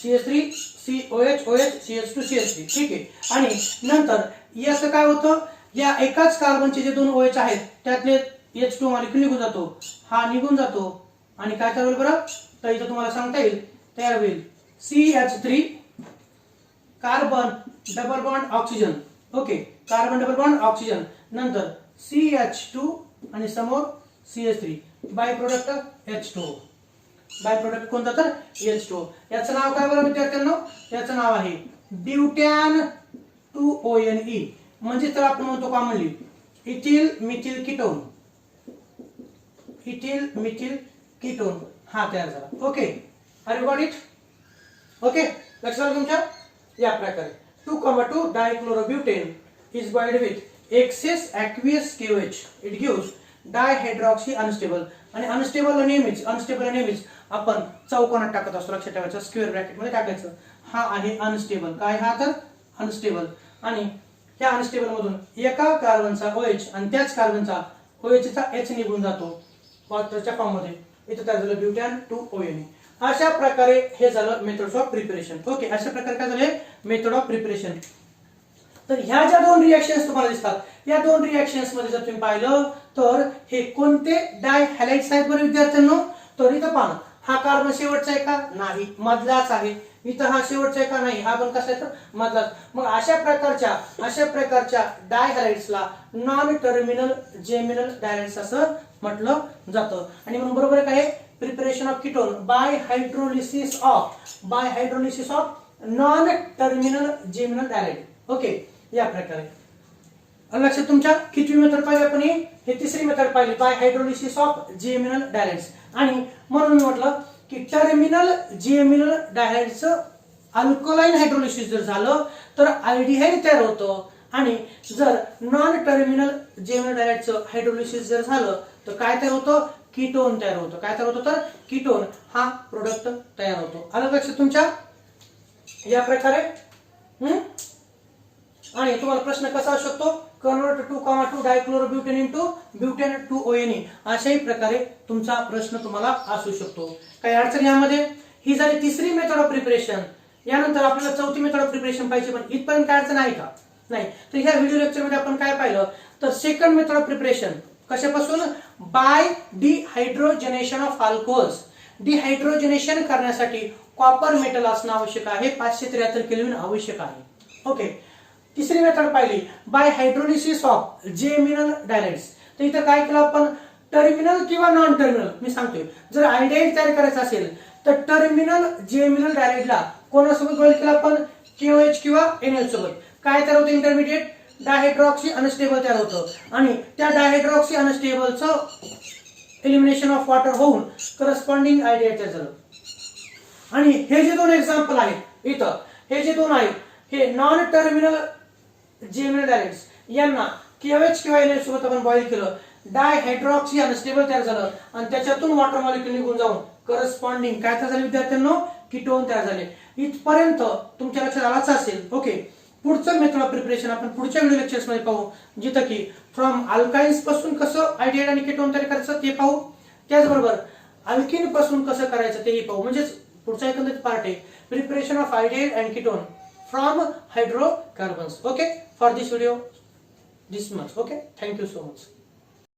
Speaker 1: CH3 COH OH CH2 CH3 ठीक आहे. आणि नंतर याचं काय होतं या एकाच कार्बनचे जे दोन OH आहेत त्यातले H2 मॉलिक्यूल निघून जातो, हा निघून जातो आणि काय तयार होईल बरं तर इथं तुम्हाला सांगता येईल तयार होईल CH3 carbon double bond oxygen. Okay, carbon double bond oxygen, नंतर CH2 आणि समोर CH3, by product H2. By product कोणता तर H2. याचं नाव काय बरं विद्यार्थ्यांनो याचं नाव आहे ब्युटॅन 2ONE म्हणजे तर आपण म्हणतो commonly ethyl methyl ketone. Ethyl methyl ketone हा तयार झाला. Okay, are you got it? Okay, लक्षात आलं तुमच्या या प्रकारे 2,2 dichlorobutane is boiled with excess aqueous KOH. It gives dihydroxy unstable आणि अनस्टेबल नेहमीच आपण चौकोनात टाकत असतो, लक्षात ठेवायचं स्क्वेअर ब्रॅकेट मध्ये टाकायचं. हा आहे अनस्टेबल, काय हा तर अनस्टेबल आणि ह्या अनस्टेबल मधून एका कार्बनचा OH आणि त्याच कार्बनचा OH चा H निघून जातो वॉटरच्या फॉर्म मध्ये. इथं तयार झालं ब्युटॅन 2ONE. अशा प्रकारे हे झालं मेथड्स ऑफ प्रिपरेशन. ओके, अशा प्रकारे काय झाले मेथड ऑफ प्रिपरेशन. तर ह्या ज्या दोन रिएक्शन्स तुम्हाला दिसतात या दोन रिएक्शन्स मध्ये जर तुम्ही पाहिलं तर हे कोणते डाय हॅलाइड्स आहेत बरं विद्यार्थ्यांनो तर इथं पहा हा कार्बन शेवटचा आहे का नाही मधलाच आहे, इथं हा शेवटचा आहे का नाही हा पण कसा आहे तर मधलाच. मग अशा प्रकारच्या डाय हॅलाइड्सला नॉन टर्मिनल जेमिनल डायहॅलाइड्स असं म्हटलं जातं. आणि म्हणून बरोबर आहे काय preparation of ketone by hydrolysis of non terminal geminal dihalide. Okay, या प्रकारे लक्षात तुमच्या कितवी मेथड पाहिली आपण हे तिसरी मेथड पाहिली बाय हायड्रोलिसिस ऑफ जेमिनल डायहॅलाइड्स. आणि म्हणून मी म्हटलं की टर्मिनल जेमिनल डायहॅलाइडचं अल्कलाइन हायड्रोलिसिस जर झालं तर अल्डिहाइड तयार होतं आणि जर नॉन टर्मिनल जेमिनल डायहॅलाइडचं हायड्रोलिसिस जर झालं तर काय तयार होतं कीटोन तयार होतं. काय तयार होतं तर कीटोन हा प्रोडक्ट तयार होतो. आलं लक्षात तुमच्या या प्रकारे. आणि तुम्हाला प्रश्न कसा असू शकतो कन्वर्ट 2,2 डायक्लोरोब्युटेन इनटू ब्युटेन 2ONE अशाही प्रकारे तुमचा प्रश्न तुम्हाला असू शकतो. काही अडचण यामध्ये ही झाली तिसरी मेथड ऑफ प्रिपरेशन. यानंतर आपल्याला चौथी मेथड ऑफ प्रिपरेशन पाहिजे पण इथपर्यंत काय अडचण आहे का नाही. तर ह्या व्हिडिओ लेक्चर मध्ये आपण काय पाहिलं तर सेकंड मेथड ऑफ प्रिपरेशन कशापासून by dehydrogenation of alcohols. Dehydrogenation करण्यासाठी कॉपर मेटल असणं आवश्यक आहे, 573 केल्विन आवश्यक आहे. ओके, तिसरी मेथड पाहिली बाय हायड्रोलिसिस ऑफ जेमिनल डायहॅलाइड्स. तर इथं काय केलं आपण टर्मिनल किंवा नॉन टर्मिनल मी सांगतोय जर अल्डिहाइड तयार करायचं असेल तर टर्मिनल जेमिनल डायहॅलाइडला कोणासोबत बॉईल केलं आपण KOH किंवा NH सोबत. काय तयार होतं इंटरमिडिएट डायहायड्रॉक्सी अनस्टेबल तयार होतं आणि त्या डायहायड्रॉक्सी अनस्टेबलचं एलिमिनेशन ऑफ वॉटर होऊन करस्पॉन्डिंग अल्डिहाइड तयार झालं. आणि हे जे दोन एक्झाम्पल आहेत इथं हे जे दोन आहेत हे नॉन टर्मिनल जेमिनल डायहॅलाइड्स यांना KOH किंवा NH सोबत आपण बॉईल केलं डायहायड्रॉक्सी अनस्टेबल तयार झालं आणि त्याच्यातून वॉटर मॉलिक्यूल निघून जाऊन करस्पॉन्डिंग काय तयार झाले विद्यार्थ्यांनो कीटोन तयार झाले. इथपर्यंत तुमच्या लक्षात आलाच असेल. ओके, पुढचं मेथड ऑफ प्रिपरेशन आपण पुढच्या व्हिडिओ लेक्चर्स मध्ये पाहू जिथं की फ्रॉम अल्काइन्स पासून कसं अल्डिहाइड आणि कीटोन तयार करायचं ते पाहू. त्याचबरोबर अल्किन पासून कसं करायचं तेही पाहू. म्हणजे पुढचा एकंदरीत पार्ट आहे preparation of aldehyde and ketone from hydrocarbons. Okay, for this video this much. Okay, thank you so much.